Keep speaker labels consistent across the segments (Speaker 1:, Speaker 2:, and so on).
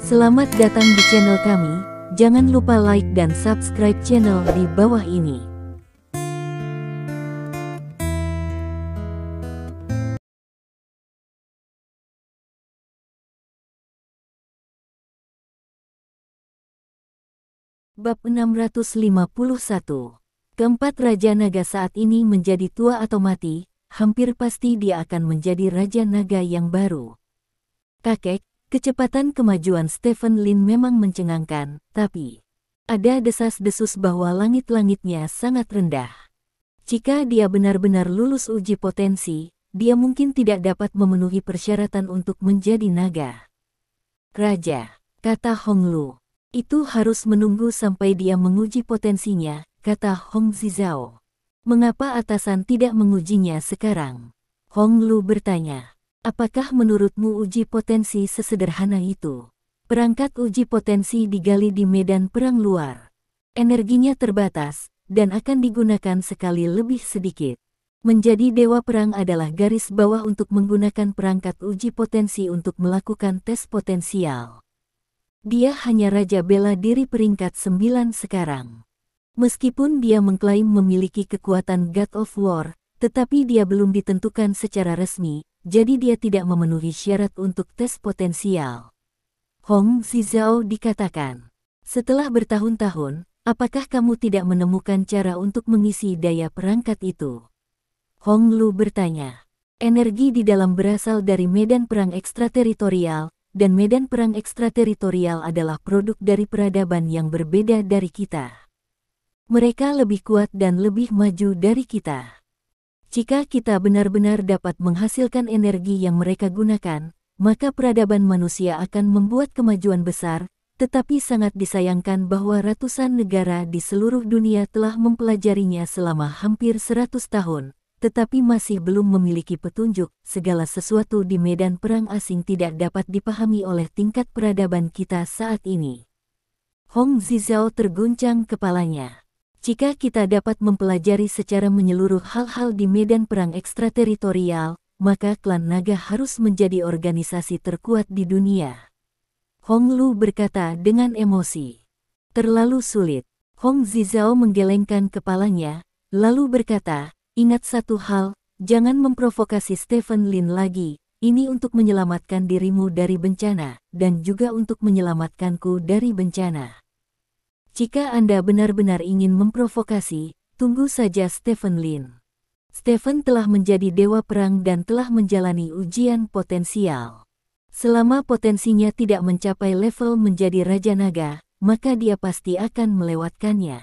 Speaker 1: Selamat datang di channel kami, jangan lupa like dan subscribe channel di bawah ini. Bab 651. Keempat Raja Naga saat ini menjadi tua atau mati, hampir pasti dia akan menjadi Raja Naga yang baru. Kakek, kecepatan kemajuan Stephen Lin memang mencengangkan, tapi ada desas-desus bahwa langit-langitnya sangat rendah. Jika dia benar-benar lulus uji potensi, dia mungkin tidak dapat memenuhi persyaratan untuk menjadi naga. Raja, kata Hong Lu, itu harus menunggu sampai dia menguji potensinya, kata Hong Zizhao. Mengapa atasan tidak mengujinya sekarang? Hong Lu bertanya. Apakah menurutmu uji potensi sesederhana itu? Perangkat uji potensi digali di medan perang luar. Energinya terbatas, dan akan digunakan sekali lebih sedikit. Menjadi dewa perang adalah garis bawah untuk menggunakan perangkat uji potensi untuk melakukan tes potensial. Dia hanya raja bela diri peringkat 9 sekarang. Meskipun dia mengklaim memiliki kekuatan God of War, tetapi dia belum ditentukan secara resmi, jadi dia tidak memenuhi syarat untuk tes potensial. Hong Zizhao dikatakan. Setelah bertahun-tahun, apakah kamu tidak menemukan cara untuk mengisi daya perangkat itu? Hong Lu bertanya. Energi di dalam berasal dari medan perang ekstrateritorial, dan medan perang ekstrateritorial adalah produk dari peradaban yang berbeda dari kita. Mereka lebih kuat dan lebih maju dari kita. Jika kita benar-benar dapat menghasilkan energi yang mereka gunakan, maka peradaban manusia akan membuat kemajuan besar, tetapi sangat disayangkan bahwa ratusan negara di seluruh dunia telah mempelajarinya selama hampir 100 tahun, tetapi masih belum memiliki petunjuk. Segala sesuatu di medan perang asing tidak dapat dipahami oleh tingkat peradaban kita saat ini. Hong Zizhao terguncang kepalanya. Jika kita dapat mempelajari secara menyeluruh hal-hal di medan perang ekstrateritorial, maka klan naga harus menjadi organisasi terkuat di dunia. Hong Lu berkata dengan emosi. Terlalu sulit. Hong Zizhao menggelengkan kepalanya, lalu berkata, ingat satu hal, jangan memprovokasi Stephen Lin lagi, ini untuk menyelamatkan dirimu dari bencana, dan juga untuk menyelamatkanku dari bencana. Jika Anda benar-benar ingin memprovokasi, tunggu saja Stephen Lin. Stephen telah menjadi dewa perang dan telah menjalani ujian potensial. Selama potensinya tidak mencapai level menjadi Raja Naga, maka dia pasti akan melewatkannya.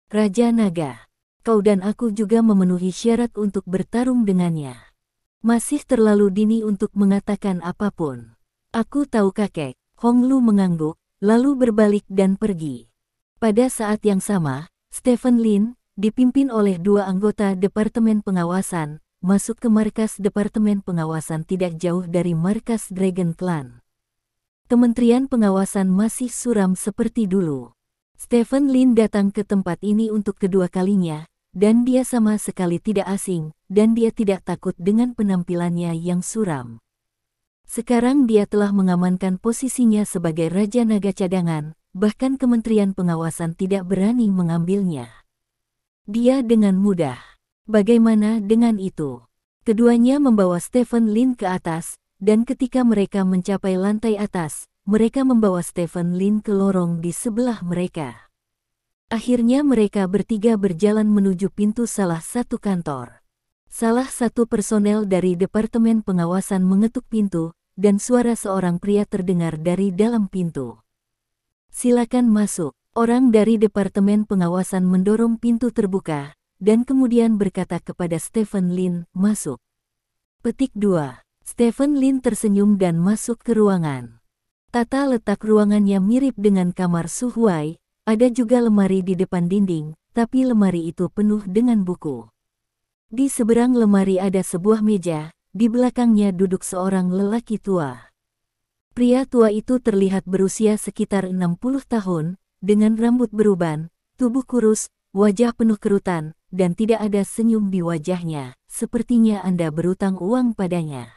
Speaker 1: Raja Naga, kau dan aku juga memenuhi syarat untuk bertarung dengannya. Masih terlalu dini untuk mengatakan apapun. Aku tahu kakek, Hong Lu mengangguk, lalu berbalik dan pergi. Pada saat yang sama, Stephen Lin, dipimpin oleh dua anggota Departemen Pengawasan, masuk ke markas Departemen Pengawasan tidak jauh dari markas Dragon Clan. Kementerian Pengawasan masih suram seperti dulu. Stephen Lin datang ke tempat ini untuk kedua kalinya, dan dia sama sekali tidak asing, dan dia tidak takut dengan penampilannya yang suram. Sekarang dia telah mengamankan posisinya sebagai Raja Naga cadangan, bahkan Kementerian Pengawasan tidak berani mengambilnya. Dia dengan mudah. Bagaimana dengan itu? Keduanya membawa Stephen Lin ke atas, dan ketika mereka mencapai lantai atas, mereka membawa Stephen Lin ke lorong di sebelah mereka. Akhirnya mereka bertiga berjalan menuju pintu salah satu kantor. Salah satu personel dari Departemen Pengawasan mengetuk pintu, dan suara seorang pria terdengar dari dalam pintu. Silakan masuk. Orang dari Departemen Pengawasan mendorong pintu terbuka, dan kemudian berkata kepada Stephen Lin, masuk. Petik 2. Stephen Lin tersenyum dan masuk ke ruangan. Tata letak ruangannya mirip dengan kamar Su Huai, ada juga lemari di depan dinding, tapi lemari itu penuh dengan buku. Di seberang lemari ada sebuah meja, di belakangnya duduk seorang lelaki tua. Pria tua itu terlihat berusia sekitar 60 tahun, dengan rambut beruban, tubuh kurus, wajah penuh kerutan, dan tidak ada senyum di wajahnya, sepertinya Anda berutang uang padanya.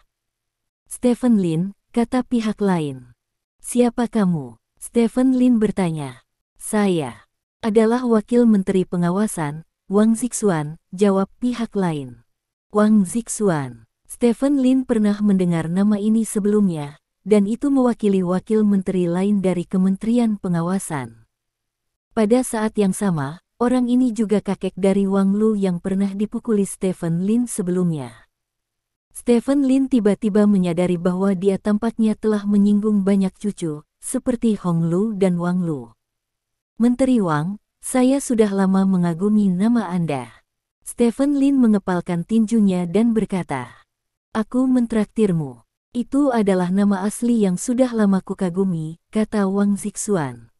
Speaker 1: Stephen Lin, kata pihak lain. Siapa kamu? Stephen Lin bertanya. Saya adalah Wakil Menteri Pengawasan, Wang Zixuan, jawab pihak lain. Wang Zixuan. Stephen Lin pernah mendengar nama ini sebelumnya, dan itu mewakili wakil menteri lain dari Kementerian Pengawasan. Pada saat yang sama, orang ini juga kakek dari Wang Lu yang pernah dipukuli Stephen Lin sebelumnya. Stephen Lin tiba-tiba menyadari bahwa dia tampaknya telah menyinggung banyak cucu, seperti Hong Lu dan Wang Lu. Menteri Wang, saya sudah lama mengagumi nama Anda. Stephen Lin mengepalkan tinjunya dan berkata, "Aku mentraktirmu." Itu adalah nama asli yang sudah lama kukagumi, kata Wang Zixuan.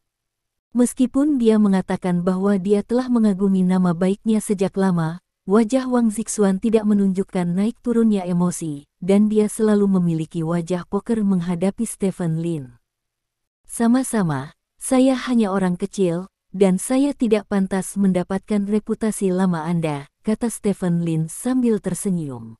Speaker 1: Meskipun dia mengatakan bahwa dia telah mengagumi nama baiknya sejak lama, wajah Wang Zixuan tidak menunjukkan naik turunnya emosi, dan dia selalu memiliki wajah poker menghadapi Stephen Lin. Sama-sama, saya hanya orang kecil, dan saya tidak pantas mendapatkan reputasi lama Anda, kata Stephen Lin sambil tersenyum.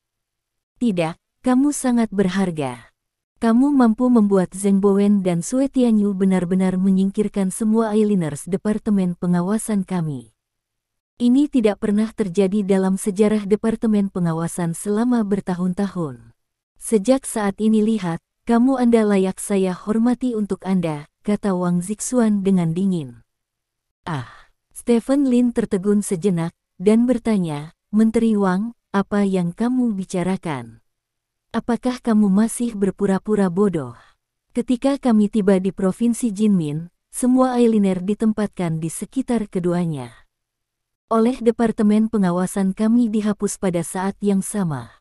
Speaker 1: Tidak, kamu sangat berharga. Kamu mampu membuat Zheng Bowen dan Sue Tianyu benar-benar menyingkirkan semua eyeliners Departemen Pengawasan kami. Ini tidak pernah terjadi dalam sejarah Departemen Pengawasan selama bertahun-tahun. Sejak saat ini lihat, kamu Anda layak saya hormati untuk Anda, kata Wang Zixuan dengan dingin. Stephen Lin tertegun sejenak, dan bertanya, Menteri Wang, apa yang kamu bicarakan? Apakah kamu masih berpura-pura bodoh? Ketika kami tiba di Provinsi Jinmin, semua eyeliner ditempatkan di sekitar keduanya. Oleh Departemen Pengawasan kami dihapus pada saat yang sama.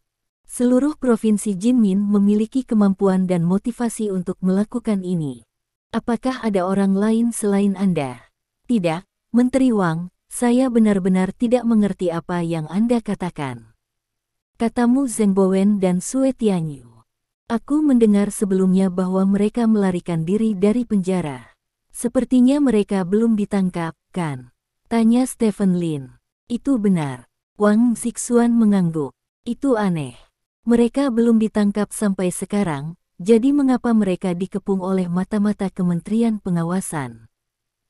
Speaker 1: Seluruh Provinsi Jinmin memiliki kemampuan dan motivasi untuk melakukan ini. Apakah ada orang lain selain Anda? Tidak, Menteri Wang, saya benar-benar tidak mengerti apa yang Anda katakan. Katamu Zheng Bowen dan Sue Tianyu. Aku mendengar sebelumnya bahwa mereka melarikan diri dari penjara. Sepertinya mereka belum ditangkap, kan? Tanya Stephen Lin. Itu benar. Wang Zixuan mengangguk. Itu aneh. Mereka belum ditangkap sampai sekarang, jadi mengapa mereka dikepung oleh mata-mata Kementerian Pengawasan?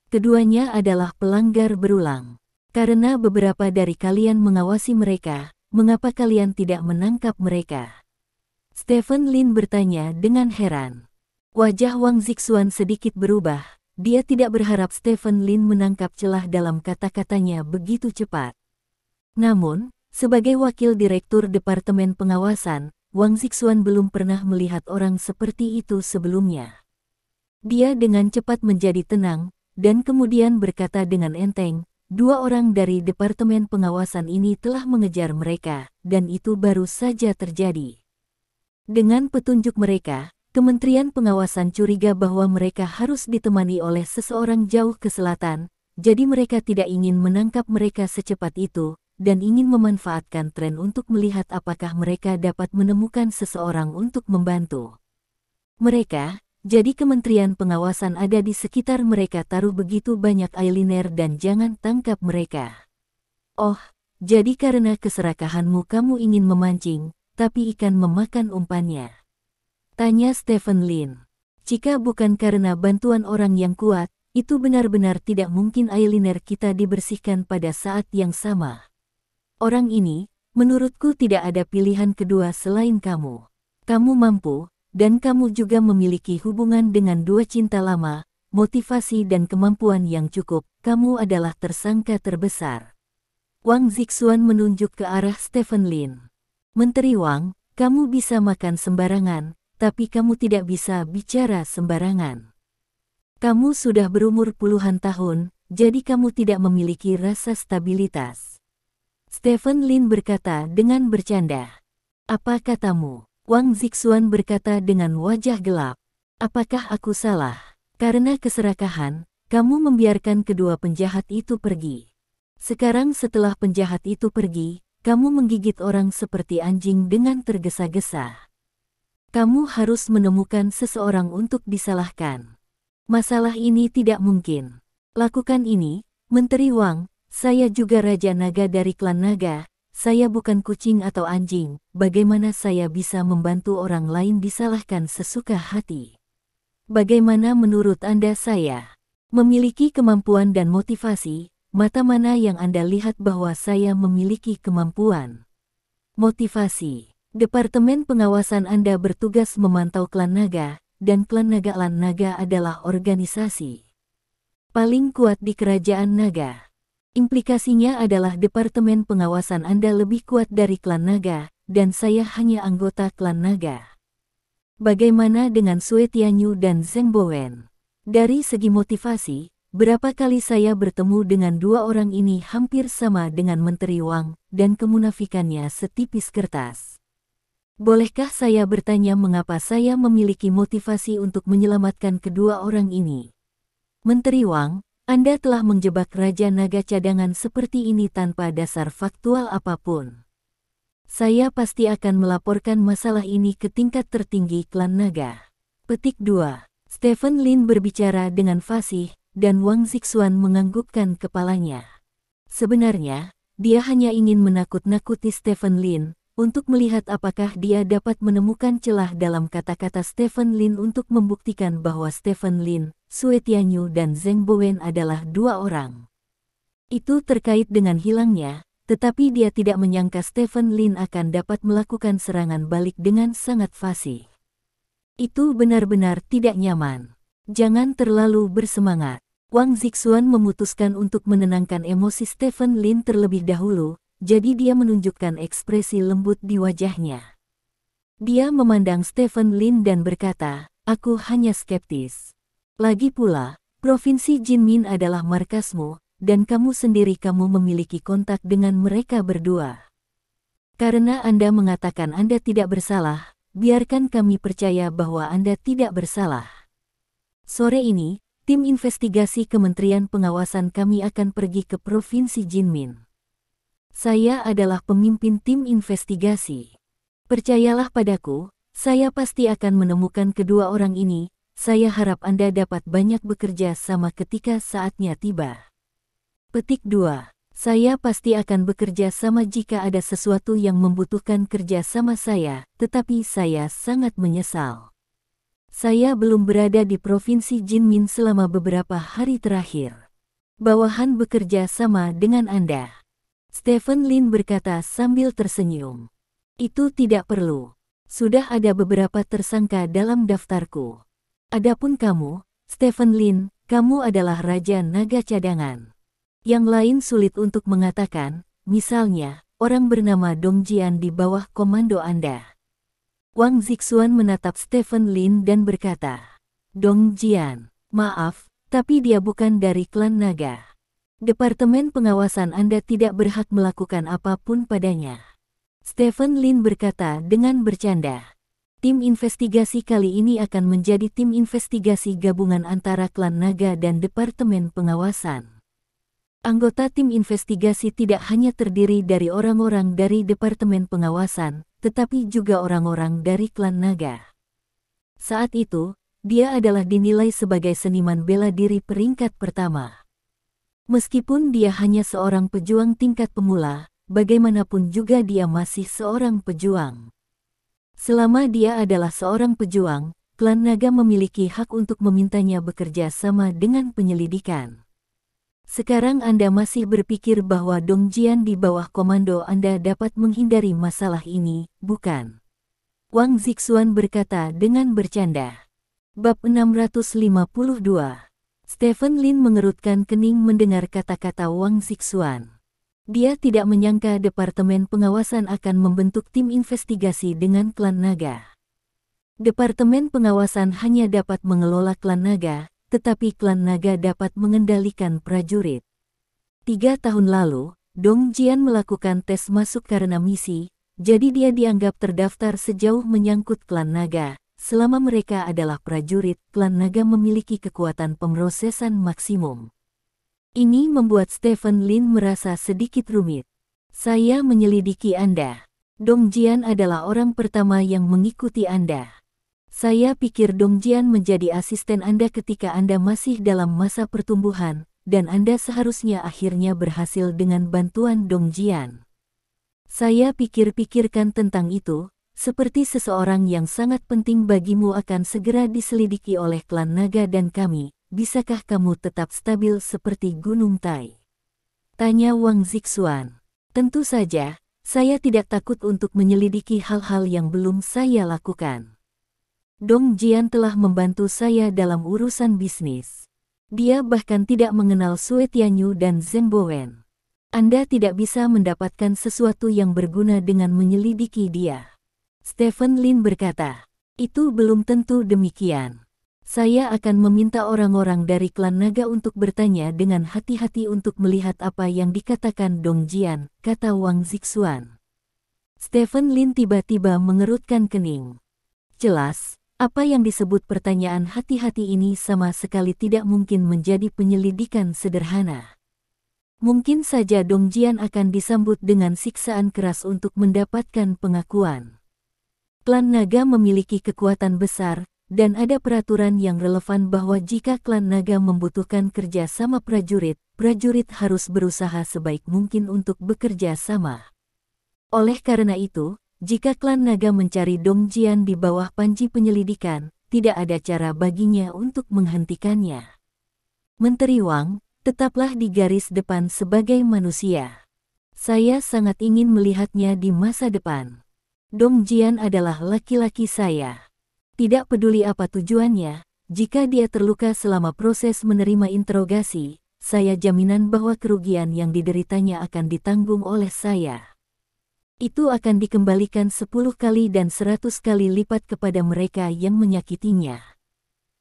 Speaker 1: Keduanya adalah pelanggar berulang. Karena beberapa dari kalian mengawasi mereka, mengapa kalian tidak menangkap mereka? Stephen Lin bertanya dengan heran. Wajah Wang Zixuan sedikit berubah. Dia tidak berharap Stephen Lin menangkap celah dalam kata-katanya begitu cepat. Namun, sebagai wakil direktur Departemen Pengawasan, Wang Zixuan belum pernah melihat orang seperti itu sebelumnya. Dia dengan cepat menjadi tenang, dan kemudian berkata dengan enteng, dua orang dari Departemen Pengawasan ini telah mengejar mereka, dan itu baru saja terjadi. Dengan petunjuk mereka, Kementerian Pengawasan curiga bahwa mereka harus ditemani oleh seseorang jauh ke selatan, jadi mereka tidak ingin menangkap mereka secepat itu, dan ingin memanfaatkan tren untuk melihat apakah mereka dapat menemukan seseorang untuk membantu mereka. Jadi Kementerian Pengawasan ada di sekitar mereka taruh begitu banyak eyeliner dan jangan tangkap mereka. Oh, jadi karena keserakahanmu kamu ingin memancing, tapi ikan memakan umpannya? Tanya Stephen Lin. Jika bukan karena bantuan orang yang kuat, itu benar-benar tidak mungkin eyeliner kita dibersihkan pada saat yang sama. Orang ini, menurutku tidak ada pilihan kedua selain kamu. Kamu mampu, dan kamu juga memiliki hubungan dengan dua cinta lama, motivasi dan kemampuan yang cukup, kamu adalah tersangka terbesar. Wang Zixuan menunjuk ke arah Stephen Lin. Menteri Wang, kamu bisa makan sembarangan, tapi kamu tidak bisa bicara sembarangan. Kamu sudah berumur puluhan tahun, jadi kamu tidak memiliki rasa stabilitas. Stephen Lin berkata dengan bercanda. Apa katamu? Wang Zixuan berkata dengan wajah gelap. Apakah aku salah? Karena keserakahan, kamu membiarkan kedua penjahat itu pergi. Sekarang setelah penjahat itu pergi, kamu menggigit orang seperti anjing dengan tergesa-gesa. Kamu harus menemukan seseorang untuk disalahkan. Masalah ini tidak mungkin. Lakukan ini, Menteri Wang, saya juga Raja Naga dari klan Naga. Saya bukan kucing atau anjing, bagaimana saya bisa membantu orang lain disalahkan sesuka hati? Bagaimana menurut Anda saya? Memiliki kemampuan dan motivasi, mata mana yang Anda lihat bahwa saya memiliki kemampuan? Motivasi. Departemen pengawasan Anda bertugas memantau klan naga, dan klan naga adalah organisasi paling kuat di kerajaan naga. Implikasinya adalah departemen pengawasan Anda lebih kuat dari klan naga, dan saya hanya anggota klan naga. Bagaimana dengan Sue Tianyu dan Zheng Bowen? Dari segi motivasi, berapa kali saya bertemu dengan dua orang ini hampir sama dengan Menteri Wang, dan kemunafikannya setipis kertas. Bolehkah saya bertanya mengapa saya memiliki motivasi untuk menyelamatkan kedua orang ini? Menteri Wang, Anda telah menjebak Raja Naga cadangan seperti ini tanpa dasar faktual apapun. Saya pasti akan melaporkan masalah ini ke tingkat tertinggi klan naga. Petik 2. Stephen Lin berbicara dengan fasih, dan Wang Zixuan menganggukkan kepalanya. Sebenarnya, dia hanya ingin menakut-nakuti Stephen Lin, untuk melihat apakah dia dapat menemukan celah dalam kata-kata Stephen Lin untuk membuktikan bahwa Stephen Lin, Sue Tianyu dan Zheng Bowen adalah dua orang. Itu terkait dengan hilangnya, tetapi dia tidak menyangka Stephen Lin akan dapat melakukan serangan balik dengan sangat fasih. Itu benar-benar tidak nyaman. Jangan terlalu bersemangat. Wang Zixuan memutuskan untuk menenangkan emosi Stephen Lin terlebih dahulu, jadi dia menunjukkan ekspresi lembut di wajahnya. Dia memandang Stephen Lin dan berkata, "Aku hanya skeptis. Lagi pula, Provinsi Jinmin adalah markasmu, dan kamu sendiri memiliki kontak dengan mereka berdua. Karena Anda mengatakan Anda tidak bersalah, biarkan kami percaya bahwa Anda tidak bersalah. Sore ini, tim investigasi Kementerian Pengawasan kami akan pergi ke Provinsi Jinmin. Saya adalah pemimpin tim investigasi. Percayalah padaku, saya pasti akan menemukan kedua orang ini. Saya harap Anda dapat banyak bekerja sama ketika saatnya tiba." Petik 2. Saya pasti akan bekerja sama jika ada sesuatu yang membutuhkan kerja sama saya, tetapi saya sangat menyesal. Saya belum berada di Provinsi Jinmin selama beberapa hari terakhir. Bawahan bekerja sama dengan Anda. Stephen Lin berkata sambil tersenyum. Itu tidak perlu. Sudah ada beberapa tersangka dalam daftarku. Adapun kamu, Stephen Lin, kamu adalah Raja Naga cadangan. Yang lain sulit untuk mengatakan, misalnya, orang bernama Dong Jian di bawah komando Anda. Wang Zixuan menatap Stephen Lin dan berkata, "Dong Jian, maaf, tapi dia bukan dari klan naga. Departemen pengawasan Anda tidak berhak melakukan apapun padanya." Stephen Lin berkata dengan bercanda. Tim investigasi kali ini akan menjadi tim investigasi gabungan antara klan naga dan Departemen Pengawasan. Anggota tim investigasi tidak hanya terdiri dari orang-orang dari Departemen Pengawasan, tetapi juga orang-orang dari klan naga. Saat itu, dia adalah dinilai sebagai seniman bela diri peringkat pertama. Meskipun dia hanya seorang pejuang tingkat pemula, bagaimanapun juga dia masih seorang pejuang. Selama dia adalah seorang pejuang, klan naga memiliki hak untuk memintanya bekerja sama dengan penyelidikan. Sekarang Anda masih berpikir bahwa Dong Jian di bawah komando Anda dapat menghindari masalah ini, bukan? Wang Zixuan berkata dengan bercanda. Bab 652. Stephen Lin mengerutkan kening mendengar kata-kata Wang Zixuan. Dia tidak menyangka Departemen Pengawasan akan membentuk tim investigasi dengan klan naga. Departemen Pengawasan hanya dapat mengelola klan naga, tetapi klan naga dapat mengendalikan prajurit. 3 tahun lalu, Dong Jian melakukan tes masuk karena misi, jadi dia dianggap terdaftar sejauh menyangkut klan naga. Selama mereka adalah prajurit, klan naga memiliki kekuatan pemrosesan maksimum. Ini membuat Stephen Lin merasa sedikit rumit. Saya menyelidiki Anda. Dong Jian adalah orang pertama yang mengikuti Anda. Saya pikir Dong Jian menjadi asisten Anda ketika Anda masih dalam masa pertumbuhan, dan Anda seharusnya akhirnya berhasil dengan bantuan Dong Jian. Saya pikir-pikirkan tentang itu, seperti seseorang yang sangat penting bagimu akan segera diselidiki oleh klan naga dan kami. Bisakah kamu tetap stabil seperti Gunung Tai? Tanya Wang Zixuan. Tentu saja, saya tidak takut untuk menyelidiki hal-hal yang belum saya lakukan. Dong Jian telah membantu saya dalam urusan bisnis. Dia bahkan tidak mengenal Sue Tianyu dan Zheng Bowen. Anda tidak bisa mendapatkan sesuatu yang berguna dengan menyelidiki dia. Stephen Lin berkata, itu belum tentu demikian. Saya akan meminta orang-orang dari klan naga untuk bertanya dengan hati-hati untuk melihat apa yang dikatakan Dong Jian, kata Wang Zixuan. Stephen Lin tiba-tiba mengerutkan kening. Jelas, apa yang disebut pertanyaan hati-hati ini sama sekali tidak mungkin menjadi penyelidikan sederhana. Mungkin saja Dong Jian akan disambut dengan siksaan keras untuk mendapatkan pengakuan. Klan naga memiliki kekuatan besar, dan ada peraturan yang relevan bahwa jika klan naga membutuhkan kerja sama prajurit, prajurit harus berusaha sebaik mungkin untuk bekerja sama. Oleh karena itu, jika klan naga mencari Dong Jian di bawah panji penyelidikan, tidak ada cara baginya untuk menghentikannya. Menteri Wang, tetaplah di garis depan sebagai manusia. Saya sangat ingin melihatnya di masa depan. Dong Jian adalah laki-laki saya. Tidak peduli apa tujuannya, jika dia terluka selama proses menerima interogasi, saya jaminan bahwa kerugian yang dideritanya akan ditanggung oleh saya. Itu akan dikembalikan 10 kali dan 100 kali lipat kepada mereka yang menyakitinya.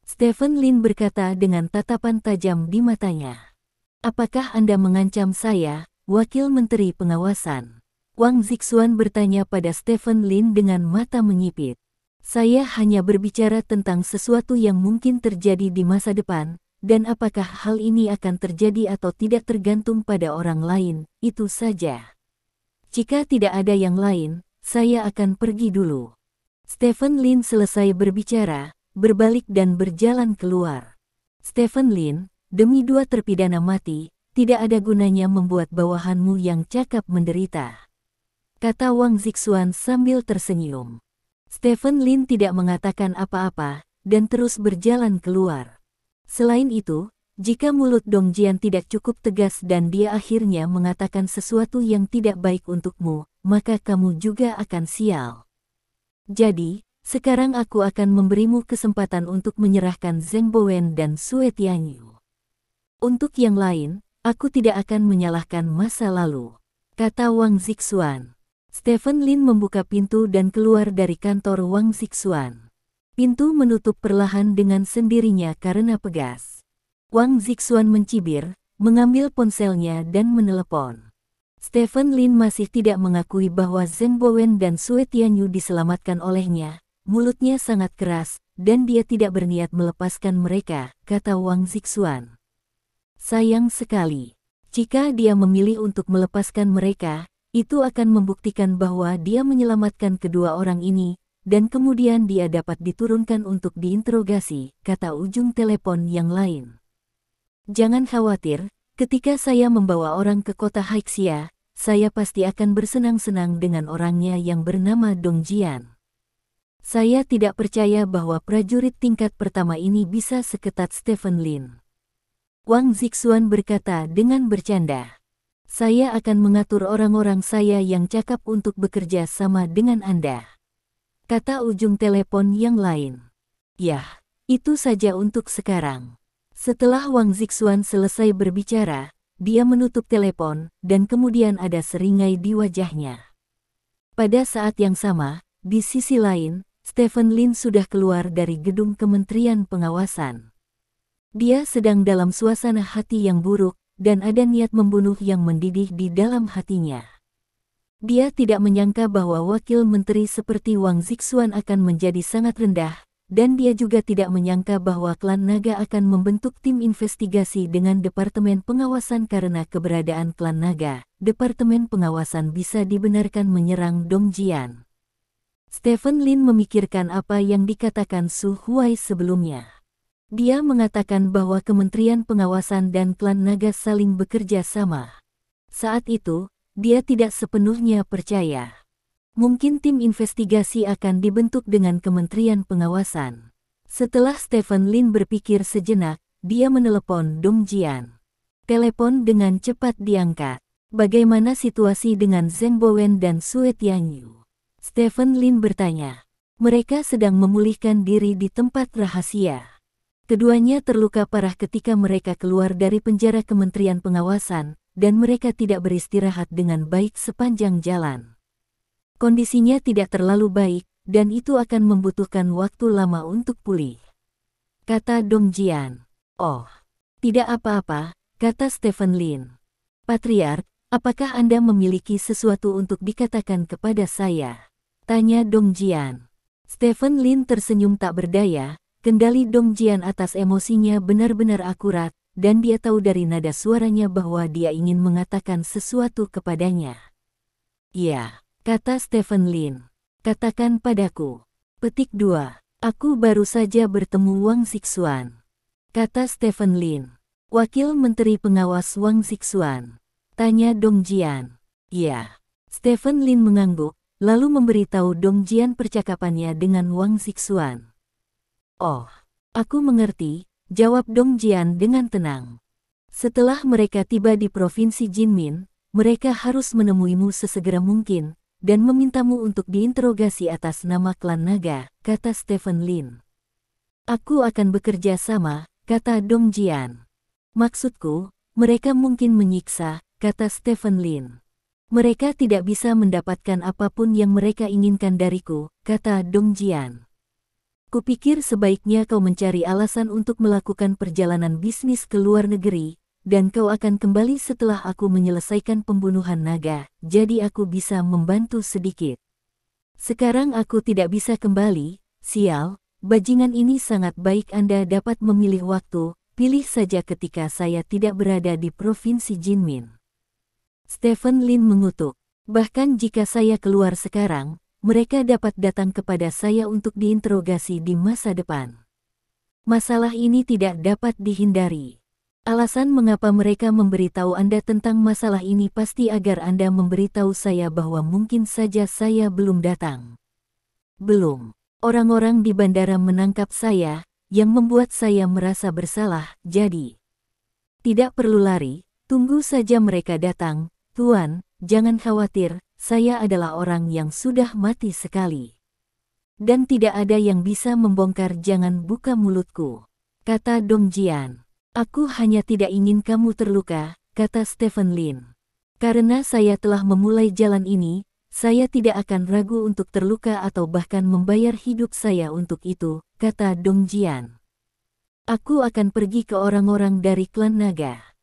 Speaker 1: Stephen Lin berkata dengan tatapan tajam di matanya. Apakah Anda mengancam saya, Wakil Menteri Pengawasan? Wang Zixuan bertanya pada Stephen Lin dengan mata menyipit. Saya hanya berbicara tentang sesuatu yang mungkin terjadi di masa depan, dan apakah hal ini akan terjadi atau tidak tergantung pada orang lain, itu saja. Jika tidak ada yang lain, saya akan pergi dulu. Stephen Lin selesai berbicara, berbalik dan berjalan keluar. Stephen Lin, demi 2 terpidana mati, tidak ada gunanya membuat bawahanmu yang cakap menderita. Kata Wang Zixuan sambil tersenyum. Stephen Lin tidak mengatakan apa-apa, dan terus berjalan keluar. Selain itu, jika mulut Dong Jian tidak cukup tegas dan dia akhirnya mengatakan sesuatu yang tidak baik untukmu, maka kamu juga akan sial. Jadi, sekarang aku akan memberimu kesempatan untuk menyerahkan Zheng Bowen dan Sue Tianyu. Untuk yang lain, aku tidak akan menyalahkan masa lalu, kata Wang Zixuan. Stephen Lin membuka pintu dan keluar dari kantor Wang Zixuan. Pintu menutup perlahan dengan sendirinya karena pegas. Wang Zixuan mencibir, mengambil ponselnya dan menelepon. Stephen Lin masih tidak mengakui bahwa Zheng Bowen dan Sue Tianyu diselamatkan olehnya. Mulutnya sangat keras, dan dia tidak berniat melepaskan mereka, kata Wang Zixuan. Sayang sekali. Jika dia memilih untuk melepaskan mereka, itu akan membuktikan bahwa dia menyelamatkan kedua orang ini, dan kemudian dia dapat diturunkan untuk diinterogasi, kata ujung telepon yang lain. Jangan khawatir, ketika saya membawa orang ke kota Haixia, saya pasti akan bersenang-senang dengan orangnya yang bernama Dong Jian. Saya tidak percaya bahwa prajurit tingkat pertama ini bisa seketat Stephen Lin. Wang Zixuan berkata dengan bercanda. Saya akan mengatur orang-orang saya yang cakap untuk bekerja sama dengan Anda. Kata ujung telepon yang lain. Yah, itu saja untuk sekarang. Setelah Wang Zixuan selesai berbicara, dia menutup telepon, dan kemudian ada seringai di wajahnya. Pada saat yang sama, di sisi lain, Stephen Lin sudah keluar dari gedung Kementerian Pengawasan. Dia sedang dalam suasana hati yang buruk, dan ada niat membunuh yang mendidih di dalam hatinya. Dia tidak menyangka bahwa wakil menteri seperti Wang Zixuan akan menjadi sangat rendah, dan dia juga tidak menyangka bahwa klan naga akan membentuk tim investigasi dengan Departemen Pengawasan karena keberadaan klan naga. Departemen Pengawasan bisa dibenarkan menyerang Dong Jian. Stephen Lin memikirkan apa yang dikatakan Su Huai sebelumnya. Dia mengatakan bahwa Kementerian Pengawasan dan klan naga saling bekerja sama. Saat itu, dia tidak sepenuhnya percaya. Mungkin tim investigasi akan dibentuk dengan Kementerian Pengawasan. Setelah Stephen Lin berpikir sejenak, dia menelepon Dong Jian. Telepon dengan cepat diangkat. Bagaimana situasi dengan Zheng Bowen dan Sue Tianyu? Stephen Lin bertanya. Mereka sedang memulihkan diri di tempat rahasia. Keduanya terluka parah ketika mereka keluar dari penjara Kementerian Pengawasan, dan mereka tidak beristirahat dengan baik sepanjang jalan. Kondisinya tidak terlalu baik, dan itu akan membutuhkan waktu lama untuk pulih. Kata Dong Jian. Oh, tidak apa-apa, kata Stephen Lin. Patriark, apakah Anda memiliki sesuatu untuk dikatakan kepada saya? Tanya Dong Jian. Stephen Lin tersenyum tak berdaya, kendali Dong Jian atas emosinya benar-benar akurat, dan dia tahu dari nada suaranya bahwa dia ingin mengatakan sesuatu kepadanya. Ya. Kata Stephen Lin. Katakan padaku. Petik 2. Aku baru saja bertemu Wang Zixuan. Kata Stephen Lin. Wakil Menteri Pengawas Wang Zixuan. Tanya Dong Jian. Ya. Stephen Lin mengangguk, lalu memberitahu Dong Jian percakapannya dengan Wang Zixuan. Oh, aku mengerti, jawab Dong Jian dengan tenang. Setelah mereka tiba di Provinsi Jinmin, mereka harus menemuimu sesegera mungkin, dan memintamu untuk diinterogasi atas nama klan naga, kata Stephen Lin. Aku akan bekerja sama, kata Dong Jian. Maksudku, mereka mungkin menyiksa, kata Stephen Lin. Mereka tidak bisa mendapatkan apapun yang mereka inginkan dariku, kata Dong Jian. Kupikir sebaiknya kau mencari alasan untuk melakukan perjalanan bisnis ke luar negeri, dan kau akan kembali setelah aku menyelesaikan pembunuhan naga, jadi aku bisa membantu sedikit. Sekarang aku tidak bisa kembali, sial, bajingan ini sangat baik. Anda dapat memilih waktu, pilih saja ketika saya tidak berada di Provinsi Jinmin. Stephen Lin mengutuk. Bahkan jika saya keluar sekarang, mereka dapat datang kepada saya untuk diinterogasi di masa depan. Masalah ini tidak dapat dihindari. Alasan mengapa mereka memberitahu Anda tentang masalah ini pasti agar Anda memberitahu saya bahwa mungkin saja saya belum datang. Belum. Orang-orang di bandara menangkap saya, yang membuat saya merasa bersalah, jadi. Tidak perlu lari, tunggu saja mereka datang, Tuan, jangan khawatir, saya adalah orang yang sudah mati sekali. Dan tidak ada yang bisa membongkar. Jangan buka mulutku, kata Dong Jian. Aku hanya tidak ingin kamu terluka, kata Stephen Lin. Karena saya telah memulai jalan ini, saya tidak akan ragu untuk terluka atau bahkan membayar hidup saya untuk itu, kata Dong Jian. Aku akan pergi ke orang-orang dari klan naga.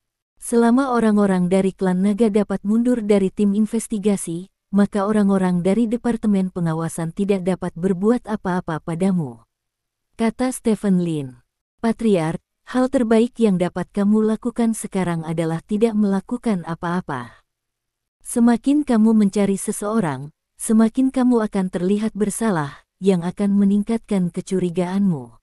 Speaker 1: Selama orang-orang dari klan naga dapat mundur dari tim investigasi, maka orang-orang dari Departemen Pengawasan tidak dapat berbuat apa-apa padamu. Kata Stephen Lin. Patriark, hal terbaik yang dapat kamu lakukan sekarang adalah tidak melakukan apa-apa. Semakin kamu mencari seseorang, semakin kamu akan terlihat bersalah, yang akan meningkatkan kecurigaanmu.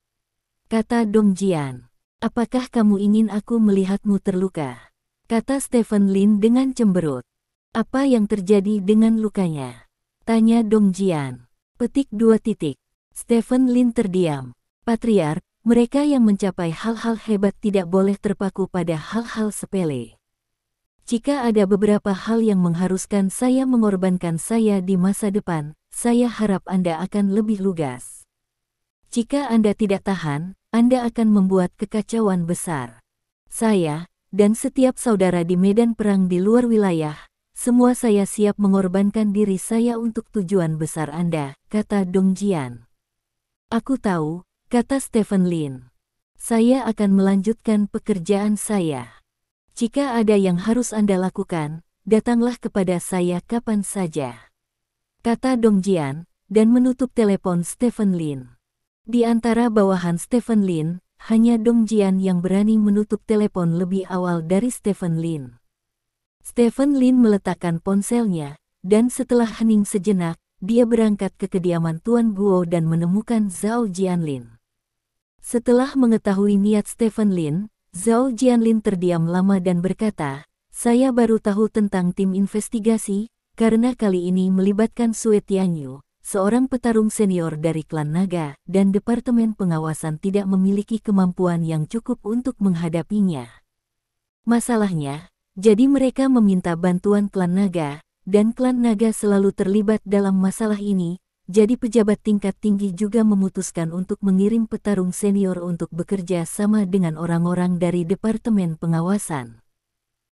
Speaker 1: Kata Dong Jian. Apakah kamu ingin aku melihatmu terluka? Kata Stephen Lin dengan cemberut. Apa yang terjadi dengan lukanya? Tanya Dong Jian. Petik 2. Stephen Lin terdiam. Patriark, mereka yang mencapai hal-hal hebat tidak boleh terpaku pada hal-hal sepele. Jika ada beberapa hal yang mengharuskan saya mengorbankan saya di masa depan, saya harap Anda akan lebih lugas. Jika Anda tidak tahan, Anda akan membuat kekacauan besar. Saya, dan setiap saudara di medan perang di luar wilayah, semua saya siap mengorbankan diri saya untuk tujuan besar Anda, kata Dong Jian. Aku tahu, kata Stephen Lin. Saya akan melanjutkan pekerjaan saya. Jika ada yang harus Anda lakukan, datanglah kepada saya kapan saja. Kata Dong Jian, dan menutup telepon Stephen Lin. Di antara bawahan Stephen Lin, hanya Dong Jian yang berani menutup telepon lebih awal dari Stephen Lin. Stephen Lin meletakkan ponselnya, dan setelah hening sejenak, dia berangkat ke kediaman Tuan Guo dan menemukan Zhao Jianlin. Setelah mengetahui niat Stephen Lin, Zhao Jianlin terdiam lama dan berkata, saya baru tahu tentang tim investigasi, karena kali ini melibatkan Sue Tianyu, seorang petarung senior dari klan naga, dan Departemen Pengawasan tidak memiliki kemampuan yang cukup untuk menghadapinya. Masalahnya, jadi mereka meminta bantuan klan naga, dan klan naga selalu terlibat dalam masalah ini, jadi pejabat tingkat tinggi juga memutuskan untuk mengirim petarung senior untuk bekerja sama dengan orang-orang dari Departemen Pengawasan.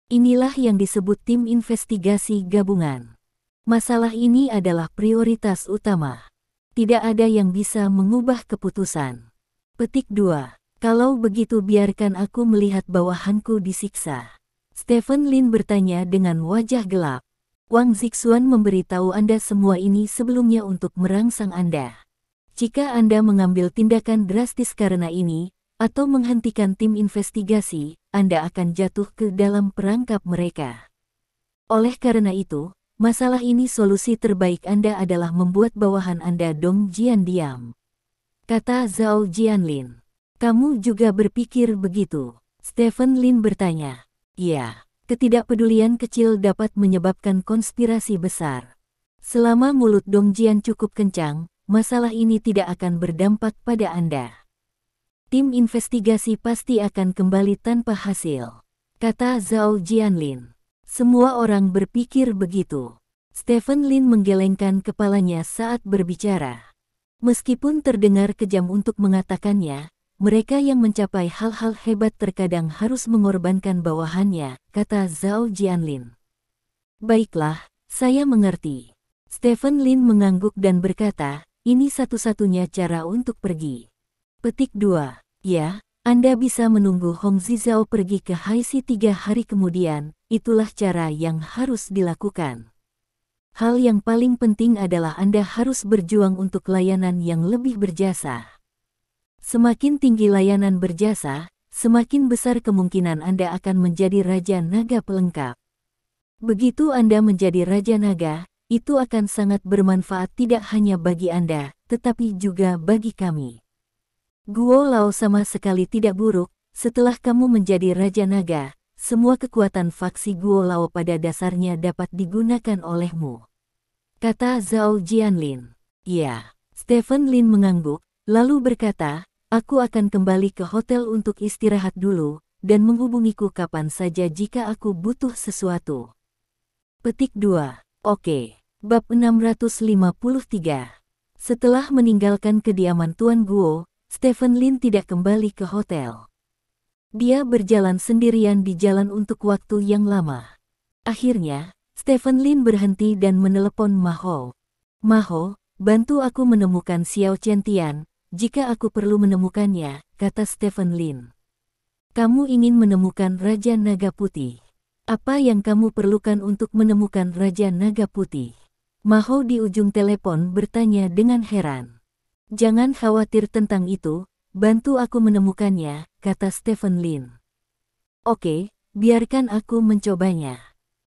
Speaker 1: Inilah yang disebut tim investigasi gabungan. Masalah ini adalah prioritas utama. Tidak ada yang bisa mengubah keputusan. Petik 2. Kalau begitu biarkan aku melihat bawahanku disiksa. Stephen Lin bertanya dengan wajah gelap. Wang Zixuan memberitahu Anda semua ini sebelumnya untuk merangsang Anda. Jika Anda mengambil tindakan drastis karena ini, atau menghentikan tim investigasi, Anda akan jatuh ke dalam perangkap mereka. Oleh karena itu, masalah ini solusi terbaik Anda adalah membuat bawahan Anda Dong Jian diam. Kata Zhao Jianlin. Kamu juga berpikir begitu? Stephen Lin bertanya. Ya, ketidakpedulian kecil dapat menyebabkan konspirasi besar. Selama mulut Dong Jian cukup kencang, masalah ini tidak akan berdampak pada Anda. Tim investigasi pasti akan kembali tanpa hasil, kata Zhao Jianlin. Semua orang berpikir begitu. Stephen Lin menggelengkan kepalanya saat berbicara. Meskipun terdengar kejam untuk mengatakannya, mereka yang mencapai hal-hal hebat terkadang harus mengorbankan bawahannya, kata Zhao Jianlin. Baiklah, saya mengerti. Stephen Lin mengangguk dan berkata, ini satu-satunya cara untuk pergi. Petik 2. Ya, Anda bisa menunggu Hong Zizhao pergi ke Haixi 3 hari kemudian, itulah cara yang harus dilakukan. Hal yang paling penting adalah Anda harus berjuang untuk layanan yang lebih berjasa. Semakin tinggi layanan berjasa, semakin besar kemungkinan Anda akan menjadi Raja Naga pelengkap. Begitu Anda menjadi Raja Naga, itu akan sangat bermanfaat tidak hanya bagi Anda, tetapi juga bagi kami. Guo Lao sama sekali tidak buruk, setelah kamu menjadi Raja Naga, semua kekuatan faksi Guo Lao pada dasarnya dapat digunakan olehmu. Kata Zhao Jianlin. Ya, Stephen Lin mengangguk, lalu berkata, aku akan kembali ke hotel untuk istirahat dulu, dan menghubungiku kapan saja jika aku butuh sesuatu. Petik 2. Oke. Bab 653. Setelah meninggalkan kediaman Tuan Guo, Stephen Lin tidak kembali ke hotel. Dia berjalan sendirian di jalan untuk waktu yang lama. Akhirnya, Stephen Lin berhenti dan menelepon Ma Hou. Ma Hou, bantu aku menemukan Xiao Qiantian, jika aku perlu menemukannya, kata Stephen Lin. Kamu ingin menemukan Raja Naga Putih. Apa yang kamu perlukan untuk menemukan Raja Naga Putih? Ma Hou di ujung telepon bertanya dengan heran. Jangan khawatir tentang itu, bantu aku menemukannya, kata Stephen Lin. Oke, biarkan aku mencobanya.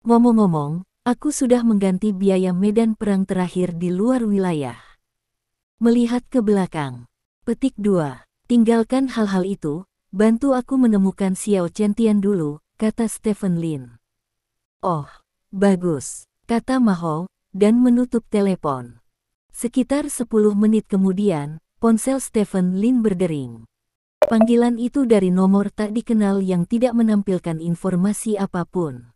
Speaker 1: Ngomong-ngomong, aku sudah mengganti biaya medan perang terakhir di luar wilayah. Melihat ke belakang. Petik 2. Tinggalkan hal-hal itu, bantu aku menemukan Xiao Qiantian dulu, kata Stephen Lin. Oh, bagus, kata Ma Hou, dan menutup telepon. Sekitar 10 menit kemudian, ponsel Stephen Lin berdering. Panggilan itu dari nomor tak dikenal yang tidak menampilkan informasi apapun.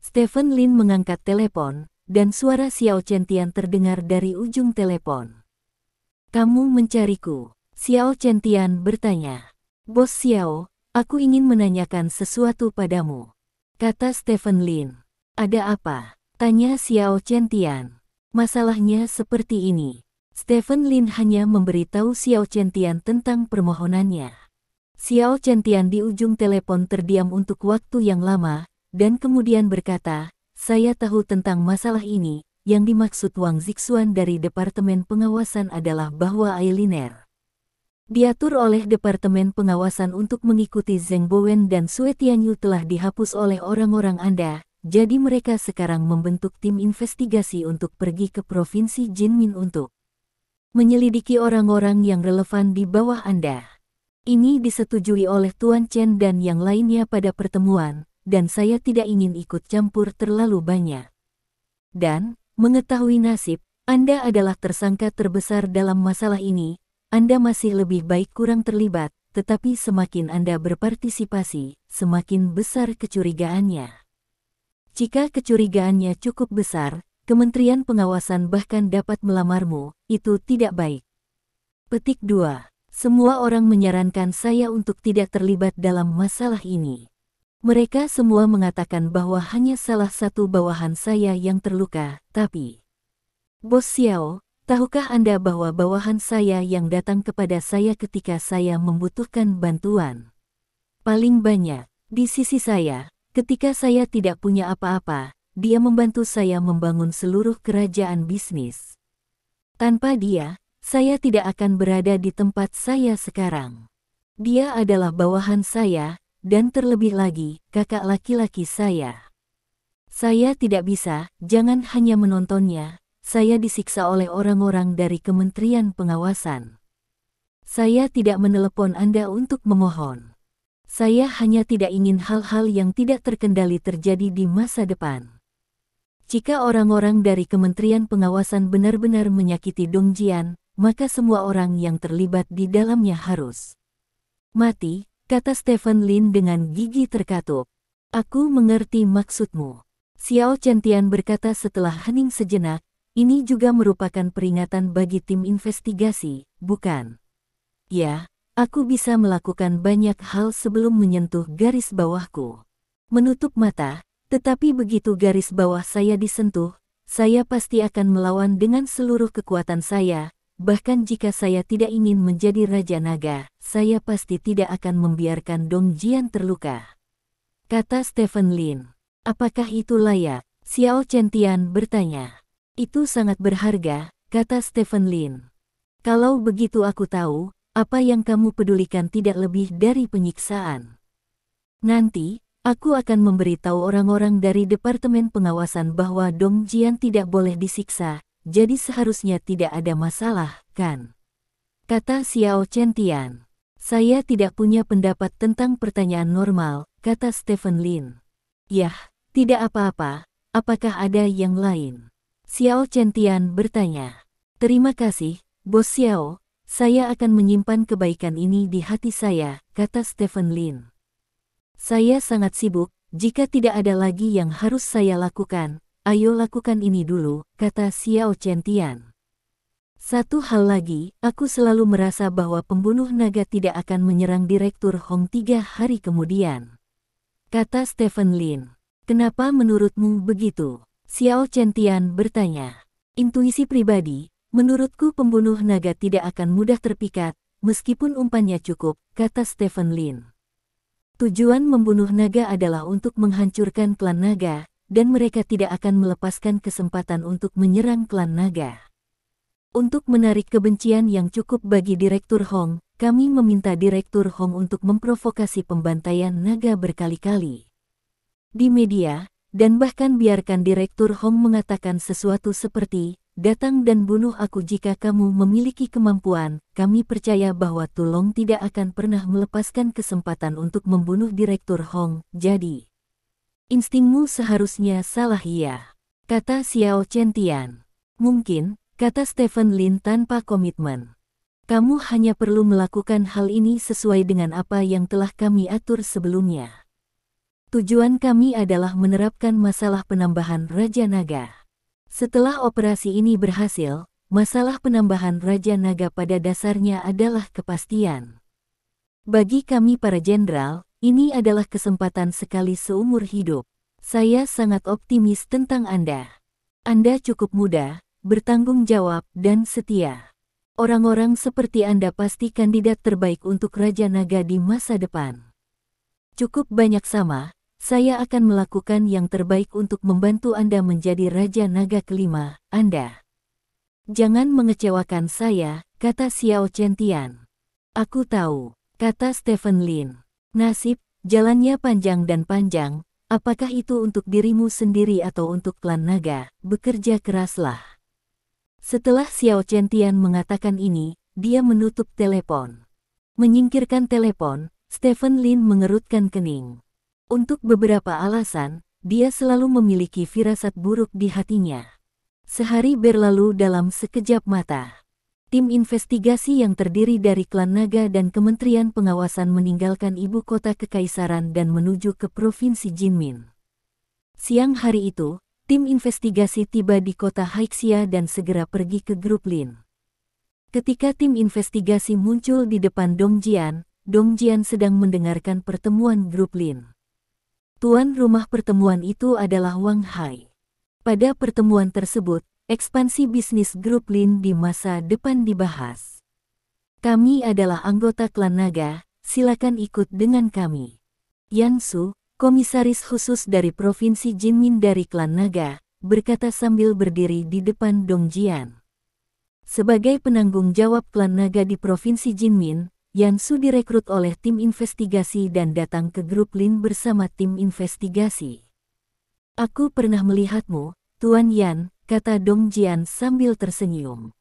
Speaker 1: Stephen Lin mengangkat telepon, dan suara Xiao Qiantian terdengar dari ujung telepon. Kamu mencariku? Xiao Qiantian bertanya. Bos Xiao, aku ingin menanyakan sesuatu padamu, kata Stephen Lin. Ada apa? Tanya Xiao Qiantian. Masalahnya seperti ini. Stephen Lin hanya memberitahu Xiao Qiantian tentang permohonannya. Xiao Qiantian di ujung telepon terdiam untuk waktu yang lama, dan kemudian berkata, saya tahu tentang masalah ini, yang dimaksud Wang Zixuan dari Departemen Pengawasan adalah bahwa Ailiner diatur oleh Departemen Pengawasan untuk mengikuti Zheng Bowen dan Sue Tianyu telah dihapus oleh orang-orang Anda. Jadi mereka sekarang membentuk tim investigasi untuk pergi ke Provinsi Jinmin untuk menyelidiki orang-orang yang relevan di bawah Anda. Ini disetujui oleh Tuan Chen dan yang lainnya pada pertemuan, dan saya tidak ingin ikut campur terlalu banyak. Dan, mengetahui nasib, Anda adalah tersangka terbesar dalam masalah ini, Anda masih lebih baik kurang terlibat, tetapi semakin Anda berpartisipasi, semakin besar kecurigaannya. Jika kecurigaannya cukup besar, Kementerian Pengawasan bahkan dapat melamarmu, itu tidak baik. Petik 2. Semua orang menyarankan saya untuk tidak terlibat dalam masalah ini. Mereka semua mengatakan bahwa hanya salah satu bawahan saya yang terluka, tapi... Bos Xiao, tahukah Anda bahwa bawahan saya yang datang kepada saya ketika saya membutuhkan bantuan? Paling banyak, di sisi saya, ketika saya tidak punya apa-apa, dia membantu saya membangun seluruh kerajaan bisnis. Tanpa dia, saya tidak akan berada di tempat saya sekarang. Dia adalah bawahan saya, dan terlebih lagi, kakak laki-laki saya. Saya tidak bisa, jangan hanya menontonnya. Saya disiksa oleh orang-orang dari Kementerian Pengawasan. Saya tidak menelepon Anda untuk memohon. Saya hanya tidak ingin hal-hal yang tidak terkendali terjadi di masa depan. Jika orang-orang dari Kementerian Pengawasan benar-benar menyakiti Dong Jian, maka semua orang yang terlibat di dalamnya harus mati, kata Stephen Lin dengan gigi terkatup. Aku mengerti maksudmu. Xiao Chentian berkata setelah hening sejenak. Ini juga merupakan peringatan bagi tim investigasi, bukan? Ya, aku bisa melakukan banyak hal sebelum menyentuh garis bawahku. Menutup mata, tetapi begitu garis bawah saya disentuh, saya pasti akan melawan dengan seluruh kekuatan saya, bahkan jika saya tidak ingin menjadi Raja Naga, saya pasti tidak akan membiarkan Dong Jian terluka. Kata Stephen Lin. Apakah itu layak? Xiao Chentian bertanya. Itu sangat berharga, kata Stephen Lin. Kalau begitu aku tahu, apa yang kamu pedulikan tidak lebih dari penyiksaan. Nanti, aku akan memberitahu orang-orang dari Departemen Pengawasan bahwa Dong Jian tidak boleh disiksa, jadi seharusnya tidak ada masalah, kan? Kata Xiao Chentian. Saya tidak punya pendapat tentang pertanyaan normal, kata Stephen Lin. Yah, tidak apa-apa, apakah ada yang lain? Xiao Chentian bertanya. Terima kasih, Bos Xiao, saya akan menyimpan kebaikan ini di hati saya, kata Stephen Lin. Saya sangat sibuk, jika tidak ada lagi yang harus saya lakukan, ayo lakukan ini dulu, kata Xiao Chentian. Satu hal lagi, aku selalu merasa bahwa pembunuh naga tidak akan menyerang Direktur Hong 3 hari kemudian. Kata Stephen Lin. Kenapa menurutmu begitu? Xiao Chentian bertanya. Intuisi pribadi, menurutku pembunuh naga tidak akan mudah terpikat, meskipun umpannya cukup, kata Stephen Lin. Tujuan membunuh naga adalah untuk menghancurkan klan naga, dan mereka tidak akan melepaskan kesempatan untuk menyerang klan naga. Untuk menarik kebencian yang cukup bagi Direktur Hong, kami meminta Direktur Hong untuk memprovokasi pembantaian naga berkali-kali di media, dan bahkan biarkan Direktur Hong mengatakan sesuatu seperti, datang dan bunuh aku jika kamu memiliki kemampuan, kami percaya bahwa Tulong tidak akan pernah melepaskan kesempatan untuk membunuh Direktur Hong, jadi instingmu seharusnya salah ya, kata Xiao Chentian. Mungkin, kata Stephen Lin tanpa komitmen. Kamu hanya perlu melakukan hal ini sesuai dengan apa yang telah kami atur sebelumnya. Tujuan kami adalah menerapkan masalah penambahan Raja Naga. Setelah operasi ini berhasil, masalah penambahan Raja Naga pada dasarnya adalah kepastian. Bagi kami para jenderal, ini adalah kesempatan sekali seumur hidup. Saya sangat optimis tentang Anda. Anda cukup muda, bertanggung jawab, dan setia. Orang-orang seperti Anda pasti kandidat terbaik untuk Raja Naga di masa depan. Cukup banyak sama. Saya akan melakukan yang terbaik untuk membantu Anda menjadi Raja Naga kelima, Anda. Jangan mengecewakan saya, kata Xiao Chentian. Aku tahu, kata Stephen Lin. Nasib, jalannya panjang dan panjang, apakah itu untuk dirimu sendiri atau untuk klan naga, bekerja keraslah. Setelah Xiao Chentian mengatakan ini, dia menutup telepon. Menyingkirkan telepon, Stephen Lin mengerutkan kening. Untuk beberapa alasan, dia selalu memiliki firasat buruk di hatinya. Sehari berlalu dalam sekejap mata. Tim investigasi yang terdiri dari klan naga dan Kementerian Pengawasan meninggalkan ibu kota kekaisaran dan menuju ke Provinsi Jinmin. Siang hari itu, tim investigasi tiba di kota Haixia dan segera pergi ke grup Lin. Ketika tim investigasi muncul di depan Dongjian sedang mendengarkan pertemuan grup Lin. Tuan rumah pertemuan itu adalah Wang Hai. Pada pertemuan tersebut, ekspansi bisnis grup Lin di masa depan dibahas. Kami adalah anggota klan naga, silakan ikut dengan kami. Yan Su, komisaris khusus dari Provinsi Jinmin dari klan naga, berkata sambil berdiri di depan Dongjian. Sebagai penanggung jawab klan naga di Provinsi Jinmin, Yan Su direkrut oleh tim investigasi dan datang ke grup Lin bersama tim investigasi. Aku pernah melihatmu, Tuan Yan, kata Dongjian sambil tersenyum.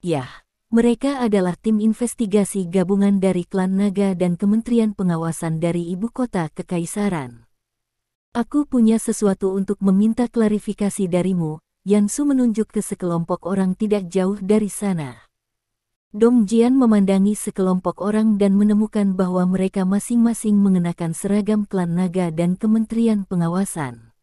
Speaker 1: Yah, mereka adalah tim investigasi gabungan dari klan naga dan Kementerian Pengawasan dari ibu kota kekaisaran. Aku punya sesuatu untuk meminta klarifikasi darimu, Yan Su menunjuk ke sekelompok orang tidak jauh dari sana. Dongjian memandangi sekelompok orang dan menemukan bahwa mereka masing-masing mengenakan seragam klan naga dan Kementerian Pengawasan.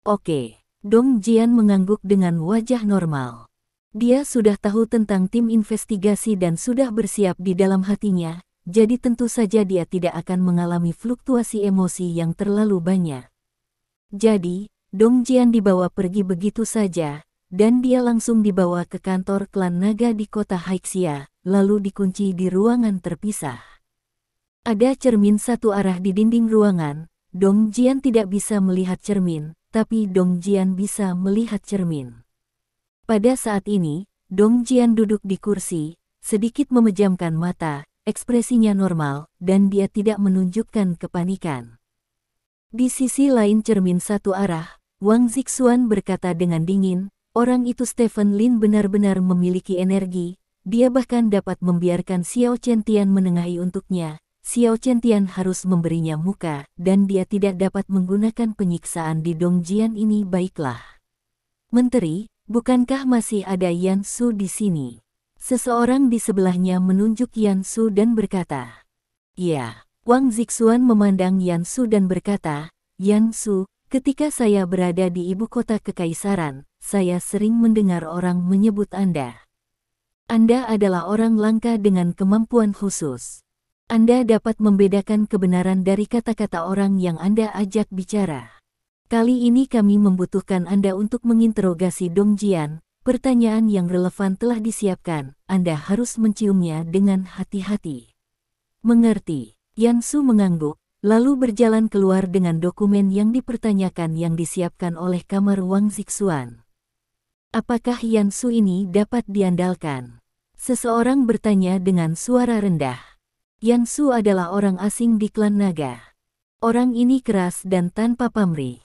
Speaker 1: Oke. Dongjian mengangguk dengan wajah normal. Dia sudah tahu tentang tim investigasi dan sudah bersiap di dalam hatinya, jadi tentu saja dia tidak akan mengalami fluktuasi emosi yang terlalu banyak. Jadi, Dongjian dibawa pergi begitu saja, dan dia langsung dibawa ke kantor klan naga di kota Haixia, lalu dikunci di ruangan terpisah. Ada cermin satu arah di dinding ruangan, Dongjian tidak bisa melihat cermin, tapi Dongjian bisa melihat cermin. Pada saat ini, Dongjian duduk di kursi, sedikit memejamkan mata, ekspresinya normal, dan dia tidak menunjukkan kepanikan. Di sisi lain cermin satu arah, Wang Zixuan berkata dengan dingin, orang itu Stephen Lin benar-benar memiliki energi, dia bahkan dapat membiarkan Xiao Chentian menengahi untuknya. Xiao Chentian harus memberinya muka, dan dia tidak dapat menggunakan penyiksaan di Dongjian ini. Baiklah. Menteri, bukankah masih ada Yan Su di sini? Seseorang di sebelahnya menunjuk Yan Su dan berkata, "Ya." Wang Zixuan memandang Yan Su dan berkata, "Yan Su, ketika saya berada di ibu kota kekaisaran, saya sering mendengar orang menyebut Anda. Anda adalah orang langka dengan kemampuan khusus. Anda dapat membedakan kebenaran dari kata-kata orang yang Anda ajak bicara. Kali ini kami membutuhkan Anda untuk menginterogasi Dongjian. Pertanyaan yang relevan telah disiapkan, Anda harus menciumnya dengan hati-hati." "Mengerti." Yan Su mengangguk, lalu berjalan keluar dengan dokumen yang dipertanyakan yang disiapkan oleh kamar Wang Zixuan. "Apakah Yan Su ini dapat diandalkan?" Seseorang bertanya dengan suara rendah. Yan Su adalah orang asing di klan naga. Orang ini keras dan tanpa pamrih.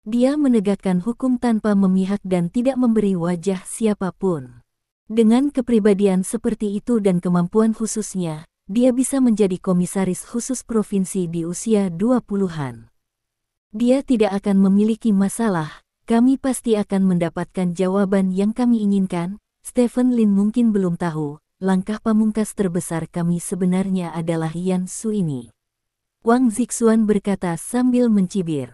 Speaker 1: Dia menegakkan hukum tanpa memihak dan tidak memberi wajah siapapun. Dengan kepribadian seperti itu dan kemampuan khususnya, dia bisa menjadi komisaris khusus provinsi di usia 20-an. Dia tidak akan memiliki masalah, kami pasti akan mendapatkan jawaban yang kami inginkan. Stephen Lin mungkin belum tahu. Langkah pamungkas terbesar kami sebenarnya adalah Yan Su ini." Wang Zixuan berkata sambil mencibir.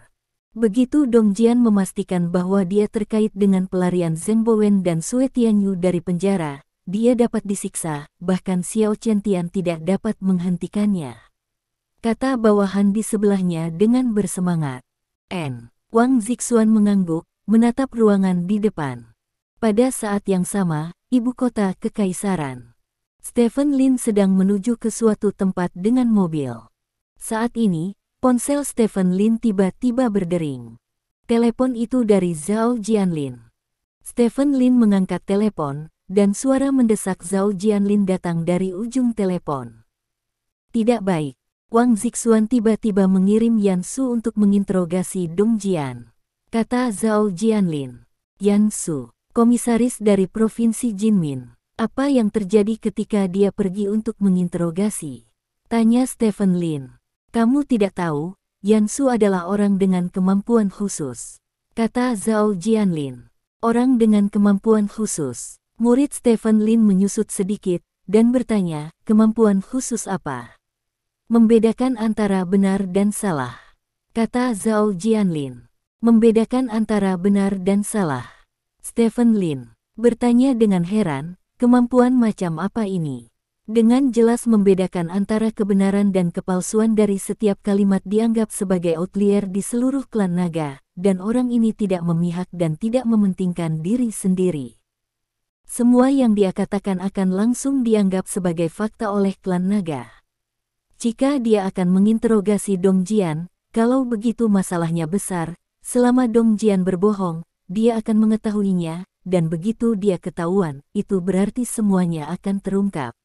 Speaker 1: Begitu Dongjian memastikan bahwa dia terkait dengan pelarian Zheng Bowen dan Sue Tianyu dari penjara, dia dapat disiksa, bahkan Xiao Chentian tidak dapat menghentikannya. Kata bawahan di sebelahnya dengan bersemangat. Wang Zixuan mengangguk, menatap ruangan di depan. Pada saat yang sama, ibu kota kekaisaran. Stephen Lin sedang menuju ke suatu tempat dengan mobil. Saat ini, ponsel Stephen Lin tiba-tiba berdering. Telepon itu dari Zhao Jianlin. Stephen Lin mengangkat telepon, dan suara mendesak Zhao Jianlin datang dari ujung telepon. Tidak baik. Wang Zixuan tiba-tiba mengirim Yan Su untuk menginterogasi Dongjian. Kata Zhao Jianlin. Yan Su, komisaris dari Provinsi Jinmin. Apa yang terjadi ketika dia pergi untuk menginterogasi? Tanya Stephen Lin. Kamu tidak tahu, Yan Su adalah orang dengan kemampuan khusus. Kata Zhao Jianlin. Orang dengan kemampuan khusus. Murid Stephen Lin menyusut sedikit, dan bertanya, kemampuan khusus apa? Membedakan antara benar dan salah, kata Zhao Jianlin. Membedakan antara benar dan salah. Stephen Lin bertanya dengan heran, kemampuan macam apa ini? Dengan jelas membedakan antara kebenaran dan kepalsuan dari setiap kalimat dianggap sebagai outlier di seluruh klan naga, dan orang ini tidak memihak dan tidak mementingkan diri sendiri. Semua yang dia katakan akan langsung dianggap sebagai fakta oleh klan naga. Jika dia akan menginterogasi Dong Jian, kalau begitu masalahnya besar, selama Dong Jian berbohong, dia akan mengetahuinya, dan begitu dia ketahuan, itu berarti semuanya akan terungkap.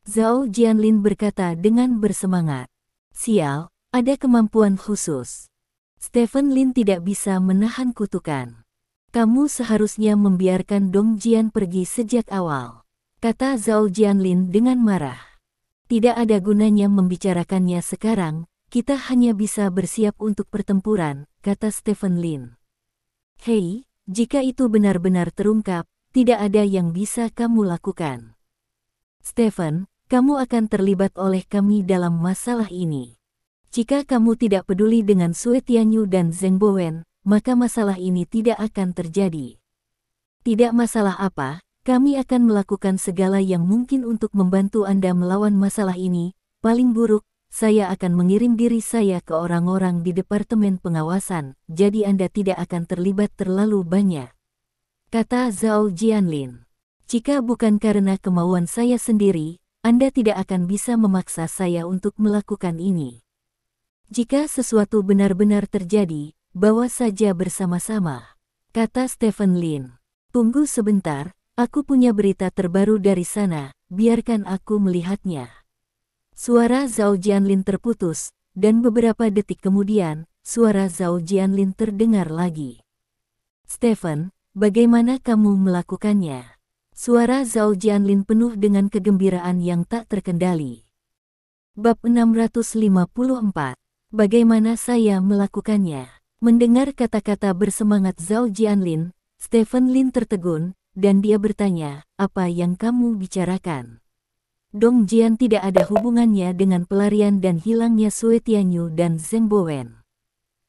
Speaker 1: Zhao Jianlin berkata dengan bersemangat. Sial, ada kemampuan khusus. Stephen Lin tidak bisa menahan kutukan. Kamu seharusnya membiarkan Dong Jian pergi sejak awal, kata Zhao Jianlin dengan marah. Tidak ada gunanya membicarakannya sekarang, kita hanya bisa bersiap untuk pertempuran, kata Stephen Lin. Hei, jika itu benar-benar terungkap, tidak ada yang bisa kamu lakukan. Stephen, kamu akan terlibat oleh kami dalam masalah ini. Jika kamu tidak peduli dengan Sue Tianyu dan Zheng Bowen, maka masalah ini tidak akan terjadi. Tidak masalah apa, kami akan melakukan segala yang mungkin untuk membantu Anda melawan masalah ini. Paling buruk, saya akan mengirim diri saya ke orang-orang di Departemen Pengawasan, jadi Anda tidak akan terlibat terlalu banyak, kata Zhao Jianlin. Jika bukan karena kemauan saya sendiri, Anda tidak akan bisa memaksa saya untuk melakukan ini. Jika sesuatu benar-benar terjadi, bawa saja bersama-sama, kata Stephen Lin. Tunggu sebentar, aku punya berita terbaru dari sana, biarkan aku melihatnya. Suara Zhao Jianlin terputus, dan beberapa detik kemudian, suara Zhao Jianlin terdengar lagi. Stephen, bagaimana kamu melakukannya? Suara Zhao Jianlin penuh dengan kegembiraan yang tak terkendali. Bab 654. Bagaimana saya melakukannya? Mendengar kata-kata bersemangat Zhao Jianlin, Stephen Lin tertegun, dan dia bertanya, apa yang kamu bicarakan? Dong Jian tidak ada hubungannya dengan pelarian dan hilangnya Sue Tianyu dan Zheng Bowen.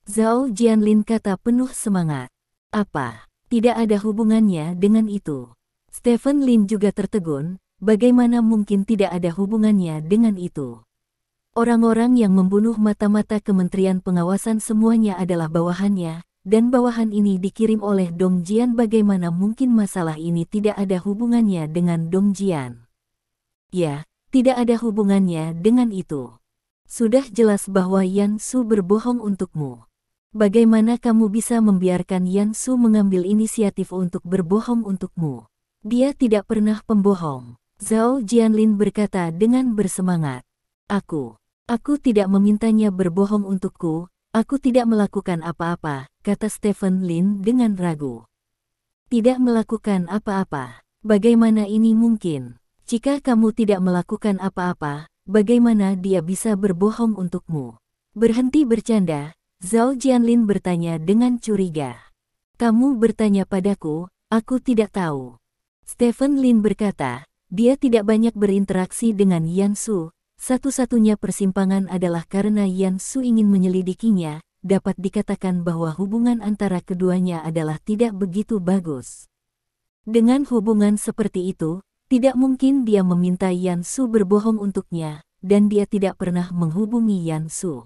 Speaker 1: Zhao Jianlin kata penuh semangat. Apa? Tidak ada hubungannya dengan itu. Stephen Lin juga tertegun, bagaimana mungkin tidak ada hubungannya dengan itu? Orang-orang yang membunuh mata-mata Kementerian Pengawasan semuanya adalah bawahannya, dan bawahan ini dikirim oleh Dong Jian. Bagaimana mungkin masalah ini tidak ada hubungannya dengan Dong Jian? Ya, tidak ada hubungannya dengan itu. Sudah jelas bahwa Yan Su berbohong untukmu. Bagaimana kamu bisa membiarkan Yan Su mengambil inisiatif untuk berbohong untukmu? Dia tidak pernah pembohong. Zhao Jianlin berkata dengan bersemangat. Aku tidak memintanya berbohong untukku, aku tidak melakukan apa-apa, kata Stephen Lin dengan ragu. Tidak melakukan apa-apa? Bagaimana ini mungkin? Jika kamu tidak melakukan apa-apa, bagaimana dia bisa berbohong untukmu? Berhenti bercanda, Zhao Jianlin bertanya dengan curiga. Kamu bertanya padaku, aku tidak tahu. Stephen Lin berkata, dia tidak banyak berinteraksi dengan Yan Su. Satu-satunya persimpangan adalah karena Yan Su ingin menyelidikinya. Dapat dikatakan bahwa hubungan antara keduanya adalah tidak begitu bagus. Dengan hubungan seperti itu, tidak mungkin dia meminta Yan Su berbohong untuknya, dan dia tidak pernah menghubungi Yan Su.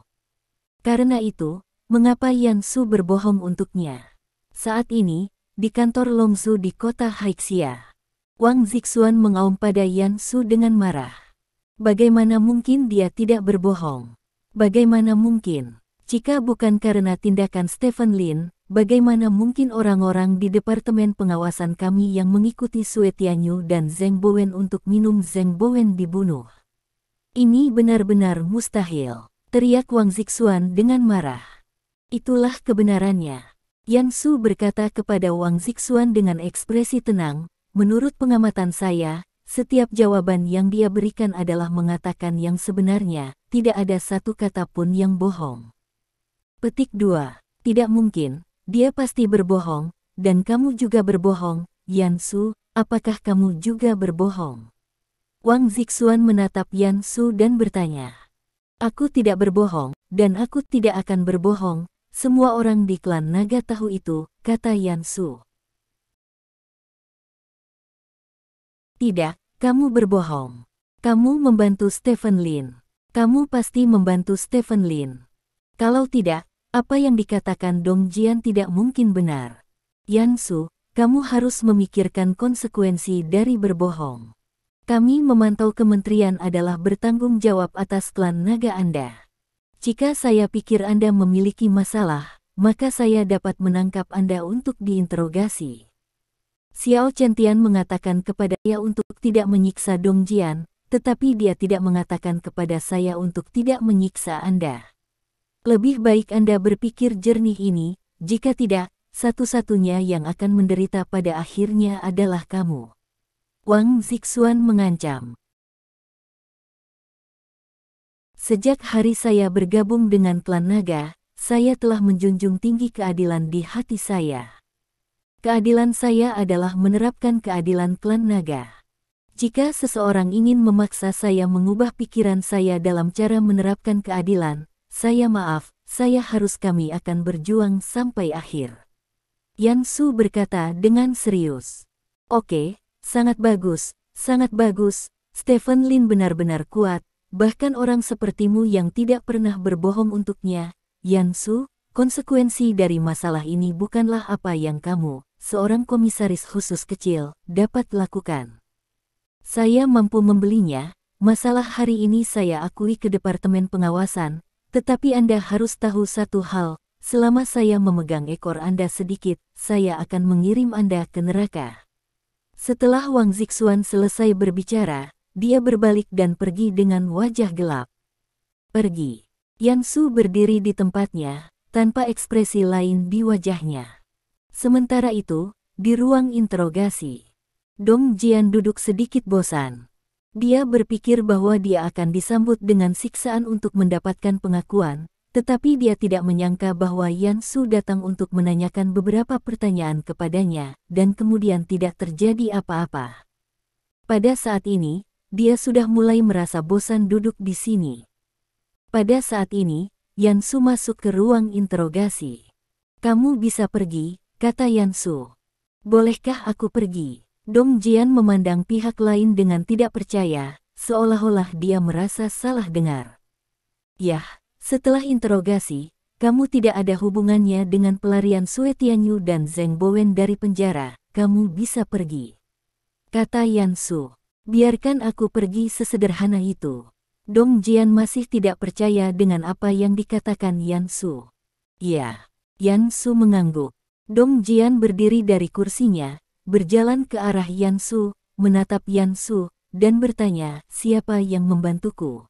Speaker 1: Karena itu, mengapa Yan Su berbohong untuknya? Saat ini, di kantor Longzhou di kota Haixia, Wang Zixuan mengaum pada Yan Su dengan marah. Bagaimana mungkin dia tidak berbohong? Bagaimana mungkin? Jika bukan karena tindakan Stephen Lin, bagaimana mungkin orang-orang di Departemen Pengawasan kami yang mengikuti Sue Tianyu dan Zheng Bowen untuk minum Zheng Bowen dibunuh? Ini benar-benar mustahil, teriak Wang Zixuan dengan marah. Itulah kebenarannya. Yan Su berkata kepada Wang Zixuan dengan ekspresi tenang, menurut pengamatan saya, setiap jawaban yang dia berikan adalah mengatakan yang sebenarnya, tidak ada satu kata pun yang bohong. Petik 2. Tidak mungkin, dia pasti berbohong, dan kamu juga berbohong, Yan Su, apakah kamu juga berbohong? Wang Zixuan menatap Yan Su dan bertanya. Aku tidak berbohong, dan aku tidak akan berbohong, semua orang di klan naga tahu itu, kata Yan Su. Tidak, kamu berbohong. Kamu membantu Stephen Lin. Kamu pasti membantu Stephen Lin. Kalau tidak, apa yang dikatakan Dong Jian tidak mungkin benar. Yan Su, kamu harus memikirkan konsekuensi dari berbohong. Kami memantau kementerian adalah bertanggung jawab atas klan naga Anda. Jika saya pikir Anda memiliki masalah, maka saya dapat menangkap Anda untuk diinterogasi. Xiao Chentian mengatakan kepada saya untuk tidak menyiksa Dong Jian, tetapi dia tidak mengatakan kepada saya untuk tidak menyiksa Anda. Lebih baik Anda berpikir jernih ini, jika tidak, satu-satunya yang akan menderita pada akhirnya adalah kamu. Wang Zixuan mengancam. Sejak hari saya bergabung dengan klan naga, saya telah menjunjung tinggi keadilan di hati saya. Keadilan saya adalah menerapkan keadilan klan naga. Jika seseorang ingin memaksa saya mengubah pikiran saya dalam cara menerapkan keadilan, saya maaf, kami akan berjuang sampai akhir. Yan Su berkata dengan serius. Oke, sangat bagus, Stephen Lin benar-benar kuat, bahkan orang sepertimu yang tidak pernah berbohong untuknya. Yan Su, konsekuensi dari masalah ini bukanlah apa yang kamu, seorang komisaris khusus kecil, dapat lakukan. Saya mampu membelinya, masalah hari ini saya akui ke Departemen Pengawasan, tetapi Anda harus tahu satu hal, selama saya memegang ekor Anda sedikit, saya akan mengirim Anda ke neraka. Setelah Wang Zixuan selesai berbicara, dia berbalik dan pergi dengan wajah gelap. Pergi. Yan Su berdiri di tempatnya, tanpa ekspresi lain di wajahnya. Sementara itu, di ruang interogasi, Dong Jian duduk sedikit bosan. Dia berpikir bahwa dia akan disambut dengan siksaan untuk mendapatkan pengakuan, tetapi dia tidak menyangka bahwa Yan Su datang untuk menanyakan beberapa pertanyaan kepadanya, dan kemudian tidak terjadi apa-apa. Pada saat ini, dia sudah mulai merasa bosan duduk di sini. Pada saat ini, Yan Su masuk ke ruang interogasi. Kamu bisa pergi, kata Yan Su. Bolehkah aku pergi? Dong Jian memandang pihak lain dengan tidak percaya, seolah-olah dia merasa salah dengar. Yah, setelah interogasi, kamu tidak ada hubungannya dengan pelarian Sue Tianyu dan Zheng Bowen dari penjara, kamu bisa pergi. Kata Yan Su, biarkan aku pergi sesederhana itu. Dong Jian masih tidak percaya dengan apa yang dikatakan Yan Su. Ya, Yan Su mengangguk. Dong Jian berdiri dari kursinya, berjalan ke arah Yan Su, menatap Yan Su, dan bertanya, siapa yang membantuku?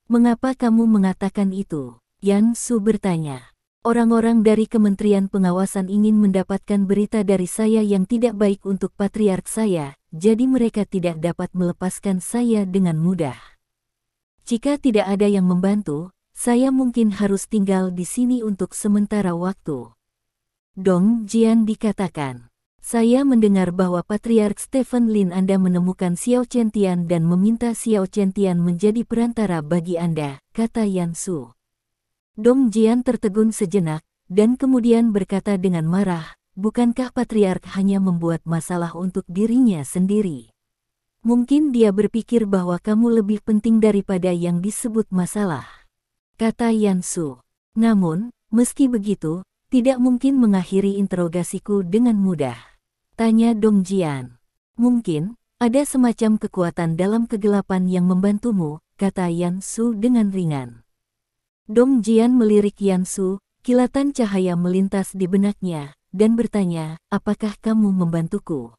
Speaker 1: Mengapa kamu mengatakan itu? Yan Su bertanya. Orang-orang dari Kementerian Pengawasan ingin mendapatkan berita dari saya yang tidak baik untuk patriark saya, jadi mereka tidak dapat melepaskan saya dengan mudah. Jika tidak ada yang membantu, saya mungkin harus tinggal di sini untuk sementara waktu. Dong Jian dikatakan. Saya mendengar bahwa Patriark Stephen Lin Anda menemukan Xiao Chentian dan meminta Xiao Chentian menjadi perantara bagi Anda, kata Yan Su. Dong Jian tertegun sejenak, dan kemudian berkata dengan marah, bukankah Patriark hanya membuat masalah untuk dirinya sendiri? Mungkin dia berpikir bahwa kamu lebih penting daripada yang disebut masalah, kata Yan Su. Namun, meski begitu, tidak mungkin mengakhiri interogasiku dengan mudah. Tanya Dong Jian. Mungkin, ada semacam kekuatan dalam kegelapan yang membantumu, kata Yan Su dengan ringan. Dong Jian melirik Yan Su, kilatan cahaya melintas di benaknya, dan bertanya, apakah kamu membantuku?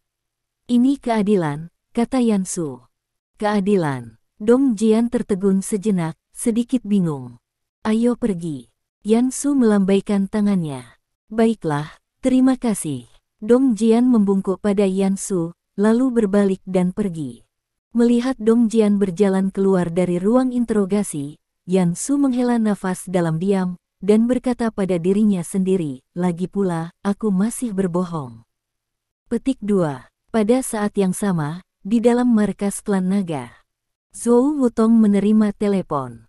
Speaker 1: Ini keadilan, kata Yan Su. Keadilan. Dong Jian tertegun sejenak, sedikit bingung. Ayo pergi. Yan Su melambaikan tangannya. Baiklah, terima kasih. Dong Jian membungkuk pada Yan Su, lalu berbalik dan pergi. Melihat Dong Jian berjalan keluar dari ruang interogasi, Yan Su menghela nafas dalam diam, dan berkata pada dirinya sendiri, lagi pula, aku masih berbohong. Petik 2. Pada saat yang sama, di dalam markas klan naga, Zhou Wutong menerima telepon.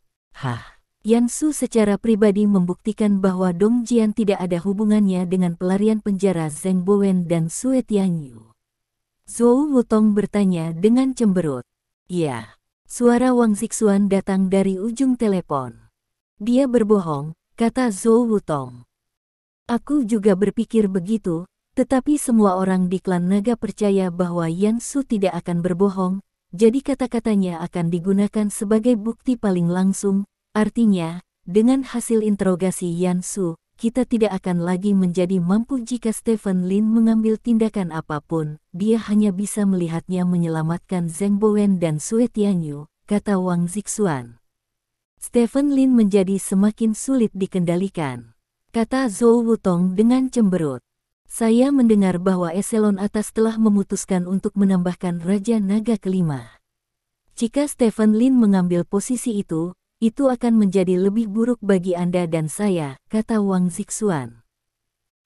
Speaker 1: Yan Su secara pribadi membuktikan bahwa Dong Jian tidak ada hubungannya dengan pelarian penjara Zheng Bowen dan Sue Tianyu. Zhou Wutong bertanya dengan cemberut. Ya. Suara Wang Zixuan datang dari ujung telepon. Dia berbohong, kata Zhou Wutong. Aku juga berpikir begitu, tetapi semua orang di klan naga percaya bahwa Yan Su tidak akan berbohong, jadi kata-katanya akan digunakan sebagai bukti paling langsung. Artinya, dengan hasil interogasi Yan Su, kita tidak akan lagi menjadi mampu jika Stephen Lin mengambil tindakan apapun. Dia hanya bisa melihatnya menyelamatkan Zheng Bowen dan Sue Tianyu, kata Wang Zixuan. Stephen Lin menjadi semakin sulit dikendalikan, kata Zhou Wutong dengan cemberut. Saya mendengar bahwa eselon atas telah memutuskan untuk menambahkan Raja Naga kelima. Jika Stephen Lin mengambil posisi itu akan menjadi lebih buruk bagi Anda dan saya, kata Wang Zixuan.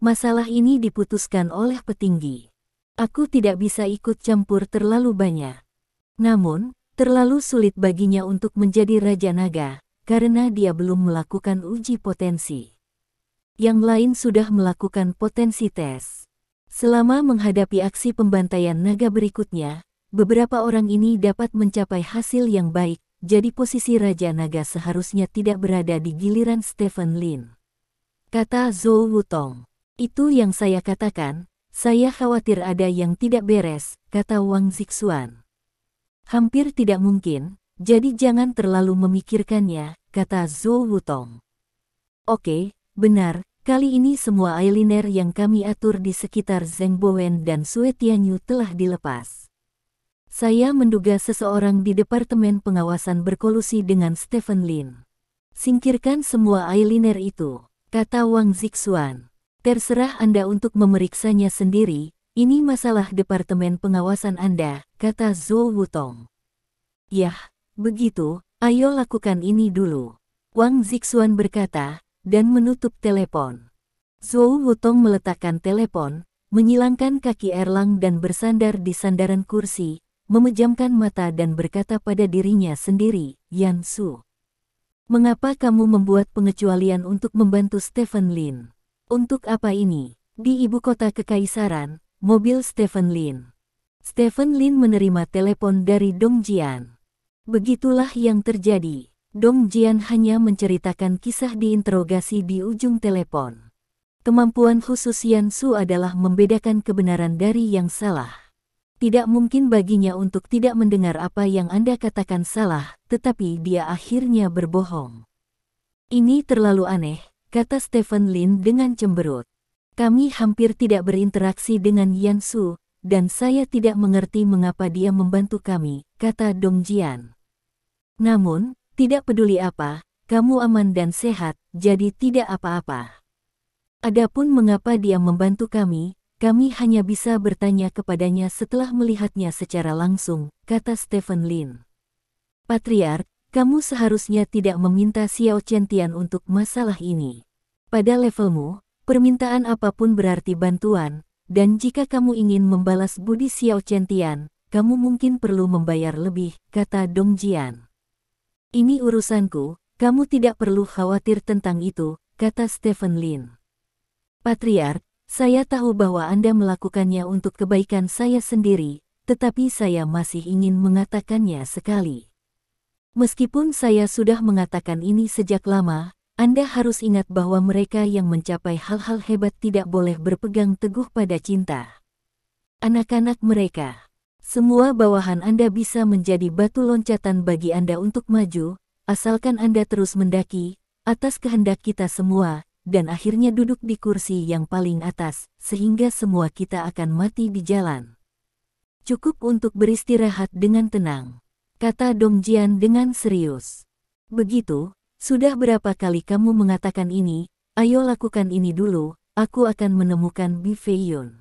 Speaker 1: Masalah ini diputuskan oleh petinggi. Aku tidak bisa ikut campur terlalu banyak. Namun, terlalu sulit baginya untuk menjadi Raja Naga, karena dia belum melakukan uji potensi. Yang lain sudah melakukan potensi tes. Selama menghadapi aksi pembantaian naga berikutnya, beberapa orang ini dapat mencapai hasil yang baik. Jadi posisi Raja Naga seharusnya tidak berada di giliran Stephen Lin, kata Zhou Wutong. Itu yang saya katakan, saya khawatir ada yang tidak beres, kata Wang Zixuan. Hampir tidak mungkin, jadi jangan terlalu memikirkannya, kata Zhou Wutong. Oke, benar, kali ini semua eyeliner yang kami atur di sekitar Zheng Bowen dan Sue Tianyu telah dilepas. Saya menduga seseorang di Departemen Pengawasan berkolusi dengan Stephen Lin. Singkirkan semua eyeliner itu, kata Wang Zixuan. Terserah Anda untuk memeriksanya sendiri, ini masalah Departemen Pengawasan Anda, kata Zhou Wutong. Yah, begitu, ayo lakukan ini dulu, Wang Zixuan berkata, dan menutup telepon. Zhou Wutong meletakkan telepon, menyilangkan kaki Erlang dan bersandar di sandaran kursi, memejamkan mata dan berkata pada dirinya sendiri, Yan Su. Mengapa kamu membuat pengecualian untuk membantu Stephen Lin? Untuk apa ini? Di ibu kota kekaisaran, mobil Stephen Lin. Stephen Lin menerima telepon dari Dong Jian. Begitulah yang terjadi. Dong Jian hanya menceritakan kisah diinterogasi di ujung telepon. Kemampuan khusus Yan Su adalah membedakan kebenaran dari yang salah. Tidak mungkin baginya untuk tidak mendengar apa yang Anda katakan salah, tetapi dia akhirnya berbohong. Ini terlalu aneh, kata Stephen Lin dengan cemberut. Kami hampir tidak berinteraksi dengan Yan Su, dan saya tidak mengerti mengapa dia membantu kami, kata Dong Jian. Namun, tidak peduli apa, kamu aman dan sehat, jadi tidak apa-apa. Adapun mengapa dia membantu kami hanya bisa bertanya kepadanya setelah melihatnya secara langsung, kata Stephen Lin. Patriark, kamu seharusnya tidak meminta Xiao Qiantian untuk masalah ini. Pada levelmu, permintaan apapun berarti bantuan, dan jika kamu ingin membalas budi Xiao Qiantian, kamu mungkin perlu membayar lebih, kata Dong Jian. Ini urusanku, kamu tidak perlu khawatir tentang itu, kata Stephen Lin. Patriark, saya tahu bahwa Anda melakukannya untuk kebaikan saya sendiri, tetapi saya masih ingin mengatakannya sekali. Meskipun saya sudah mengatakan ini sejak lama, Anda harus ingat bahwa mereka yang mencapai hal-hal hebat tidak boleh berpegang teguh pada cinta. Anak-anak mereka, semua bawahan Anda bisa menjadi batu loncatan bagi Anda untuk maju, asalkan Anda terus mendaki, atas kehendak kita semua, dan akhirnya duduk di kursi yang paling atas, sehingga semua kita akan mati di jalan. Cukup untuk beristirahat dengan tenang, kata Dong Jian dengan serius. Begitu, sudah berapa kali kamu mengatakan ini, ayo lakukan ini dulu, aku akan menemukan Bi Feiyun.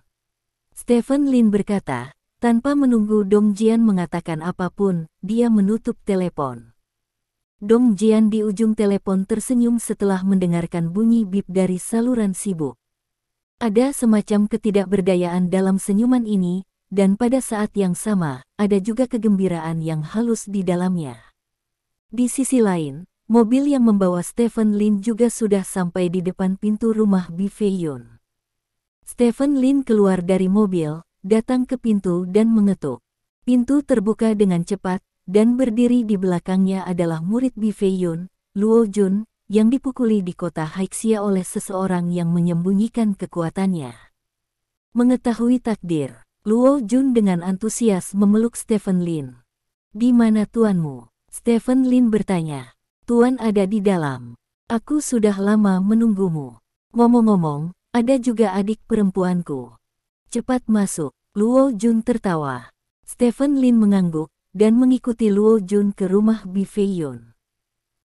Speaker 1: Stephen Lin berkata, tanpa menunggu Dong Jian mengatakan apapun, dia menutup telepon. Dong Jian di ujung telepon tersenyum setelah mendengarkan bunyi bip dari saluran sibuk. Ada semacam ketidakberdayaan dalam senyuman ini, dan pada saat yang sama, ada juga kegembiraan yang halus di dalamnya. Di sisi lain, mobil yang membawa Stephen Lin juga sudah sampai di depan pintu rumah Bi Feiyun. Stephen Lin keluar dari mobil, datang ke pintu dan mengetuk. Pintu terbuka dengan cepat, dan berdiri di belakangnya adalah murid Bi Feiyun, Luo Jun, yang dipukuli di kota Haixia oleh seseorang yang menyembunyikan kekuatannya. Mengetahui takdir, Luo Jun dengan antusias memeluk Stephen Lin. "Di mana tuanmu?" Stephen Lin bertanya. "Tuan ada di dalam. Aku sudah lama menunggumu. Ngomong-ngomong, ada juga adik perempuanku. Cepat masuk." Luo Jun tertawa. Stephen Lin mengangguk, dan mengikuti Luo Jun ke rumah Bi Feiyun.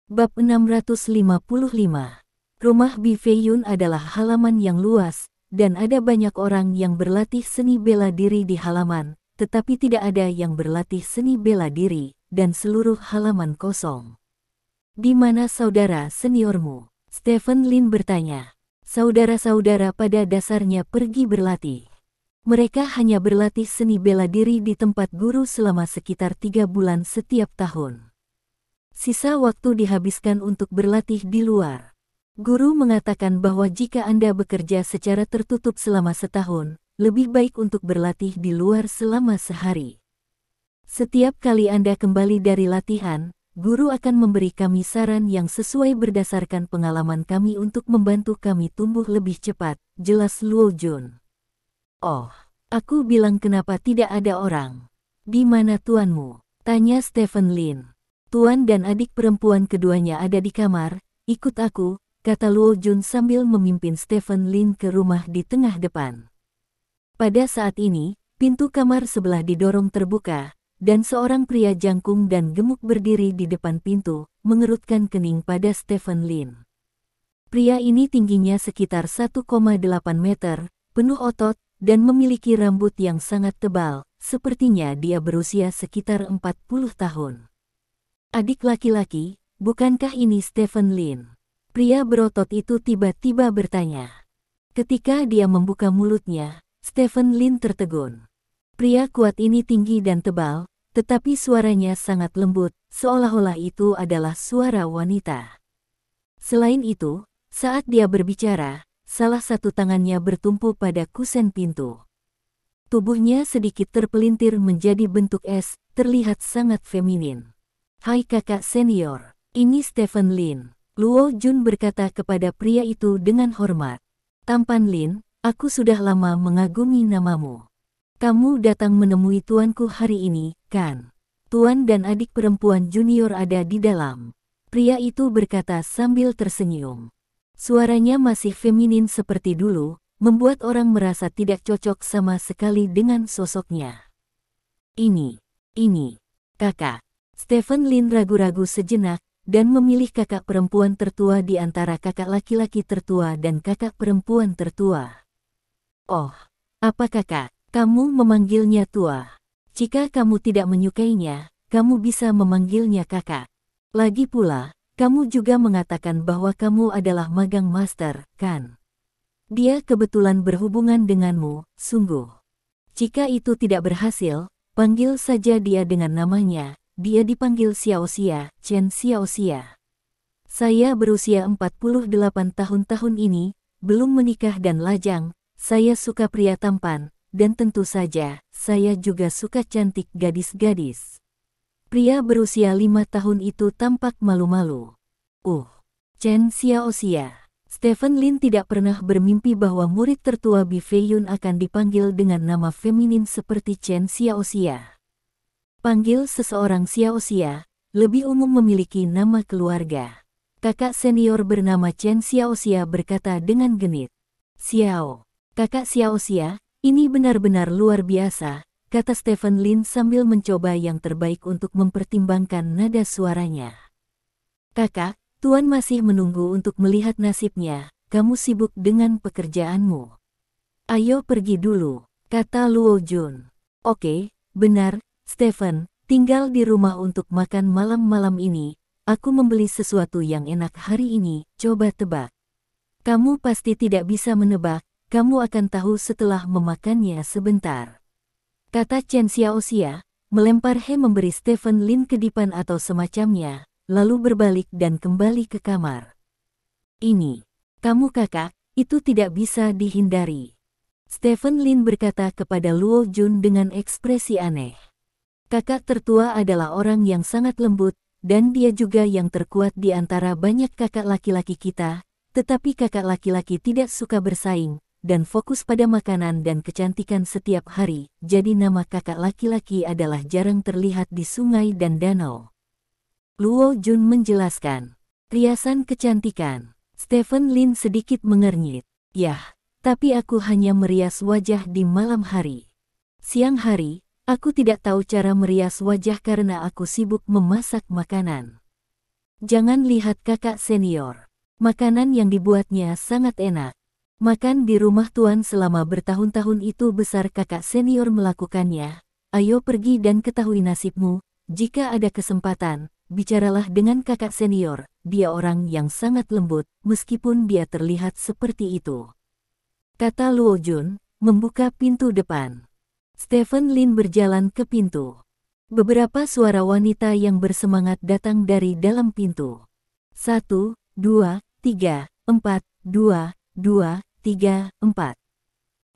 Speaker 1: Bab 655. Rumah Bi Feiyun adalah halaman yang luas, dan ada banyak orang yang berlatih seni bela diri di halaman, tetapi tidak ada yang berlatih seni bela diri, dan seluruh halaman kosong. "Di mana saudara seniormu?" Stephen Lin bertanya. Saudara-saudara pada dasarnya pergi berlatih. Mereka hanya berlatih seni bela diri di tempat guru selama sekitar 3 bulan setiap tahun. Sisa waktu dihabiskan untuk berlatih di luar. Guru mengatakan bahwa jika Anda bekerja secara tertutup selama setahun, lebih baik untuk berlatih di luar selama sehari. Setiap kali Anda kembali dari latihan, guru akan memberi kami saran yang sesuai berdasarkan pengalaman kami untuk membantu kami tumbuh lebih cepat, jelas Luo Jun. "Oh, aku bilang kenapa tidak ada orang. Di mana tuanmu?" tanya Stephen Lin. "Tuan dan adik perempuan keduanya ada di kamar, ikut aku," kata Luo Jun sambil memimpin Stephen Lin ke rumah di tengah depan. Pada saat ini, pintu kamar sebelah didorong terbuka, dan seorang pria jangkung dan gemuk berdiri di depan pintu, mengerutkan kening pada Stephen Lin. Pria ini tingginya sekitar 1,8 meter, penuh otot, dan memiliki rambut yang sangat tebal, sepertinya dia berusia sekitar 40 tahun. "Adik laki-laki, bukankah ini Stephen Lin?" Pria berotot itu tiba-tiba bertanya. Ketika dia membuka mulutnya, Stephen Lin tertegun. Pria kuat ini tinggi dan tebal, tetapi suaranya sangat lembut, seolah-olah itu adalah suara wanita. Selain itu, saat dia berbicara, salah satu tangannya bertumpu pada kusen pintu. Tubuhnya sedikit terpelintir menjadi bentuk S, terlihat sangat feminin. "Hai kakak senior, ini Stephen Lin," Luo Jun berkata kepada pria itu dengan hormat. "Tampan Lin, aku sudah lama mengagumi namamu. Kamu datang menemui tuanku hari ini, kan? Tuan dan adik perempuan junior ada di dalam." Pria itu berkata sambil tersenyum. Suaranya masih feminin seperti dulu, membuat orang merasa tidak cocok sama sekali dengan sosoknya. Ini, kakak." Stephen Lin ragu-ragu sejenak, dan memilih kakak perempuan tertua di antara kakak laki-laki tertua dan kakak perempuan tertua. "Oh, apa kakak, kamu memanggilnya tua? Jika kamu tidak menyukainya, kamu bisa memanggilnya kakak. Lagi pula, kamu juga mengatakan bahwa kamu adalah magang master, kan? Dia kebetulan berhubungan denganmu, sungguh. Jika itu tidak berhasil, panggil saja dia dengan namanya. Dia dipanggil Xiaoxia, Chen Xiaoxia. Saya berusia 48 tahun ini, belum menikah dan lajang, saya suka pria tampan, dan tentu saja, saya juga suka cantik gadis-gadis." Pria berusia 5 tahun itu tampak malu-malu. Chen Xiaoxia. Stephen Lin tidak pernah bermimpi bahwa murid tertua Bi Feiyun akan dipanggil dengan nama feminin seperti Chen Xiaoxia. Panggil seseorang Xiaoxia, lebih umum memiliki nama keluarga. Kakak senior bernama Chen Xiaoxia berkata dengan genit. "Xiao, kakak Xiaoxia, ini benar-benar luar biasa," kata Stephen Lin sambil mencoba yang terbaik untuk mempertimbangkan nada suaranya. "Kakak, tuan masih menunggu untuk melihat nasibnya, kamu sibuk dengan pekerjaanmu. Ayo pergi dulu," kata Luo Jun. "Oke, benar, Stephen, tinggal di rumah untuk makan malam-malam ini," aku membeli sesuatu yang enak hari ini, coba tebak. Kamu pasti tidak bisa menebak, kamu akan tahu setelah memakannya sebentar. Kata Chen Xiaoxia, melempar He memberi Stephen Lin kedipan atau semacamnya, lalu berbalik dan kembali ke kamar. Ini, kamu kakak, itu tidak bisa dihindari. Stephen Lin berkata kepada Luo Jun dengan ekspresi aneh. Kakak tertua adalah orang yang sangat lembut, dan dia juga yang terkuat di antara banyak kakak laki-laki kita, tetapi kakak laki-laki tidak suka bersaing, dan fokus pada makanan dan kecantikan setiap hari, jadi nama kakak laki-laki adalah jarang terlihat di sungai dan danau. Luo Jun menjelaskan. Riasan kecantikan. Stephen Lin sedikit mengernyit. Yah, tapi aku hanya merias wajah di malam hari. Siang hari, aku tidak tahu cara merias wajah karena aku sibuk memasak makanan. Jangan lihat kakak senior. Makanan yang dibuatnya sangat enak. Makan di rumah tuan selama bertahun-tahun itu besar kakak senior melakukannya. Ayo pergi dan ketahui nasibmu. Jika ada kesempatan, bicaralah dengan kakak senior. Dia orang yang sangat lembut, meskipun dia terlihat seperti itu. Kata Luo Jun, membuka pintu depan. Stephen Lin berjalan ke pintu. Beberapa suara wanita yang bersemangat datang dari dalam pintu. 1, 2, 3, 4, 2, 2, 3, 4.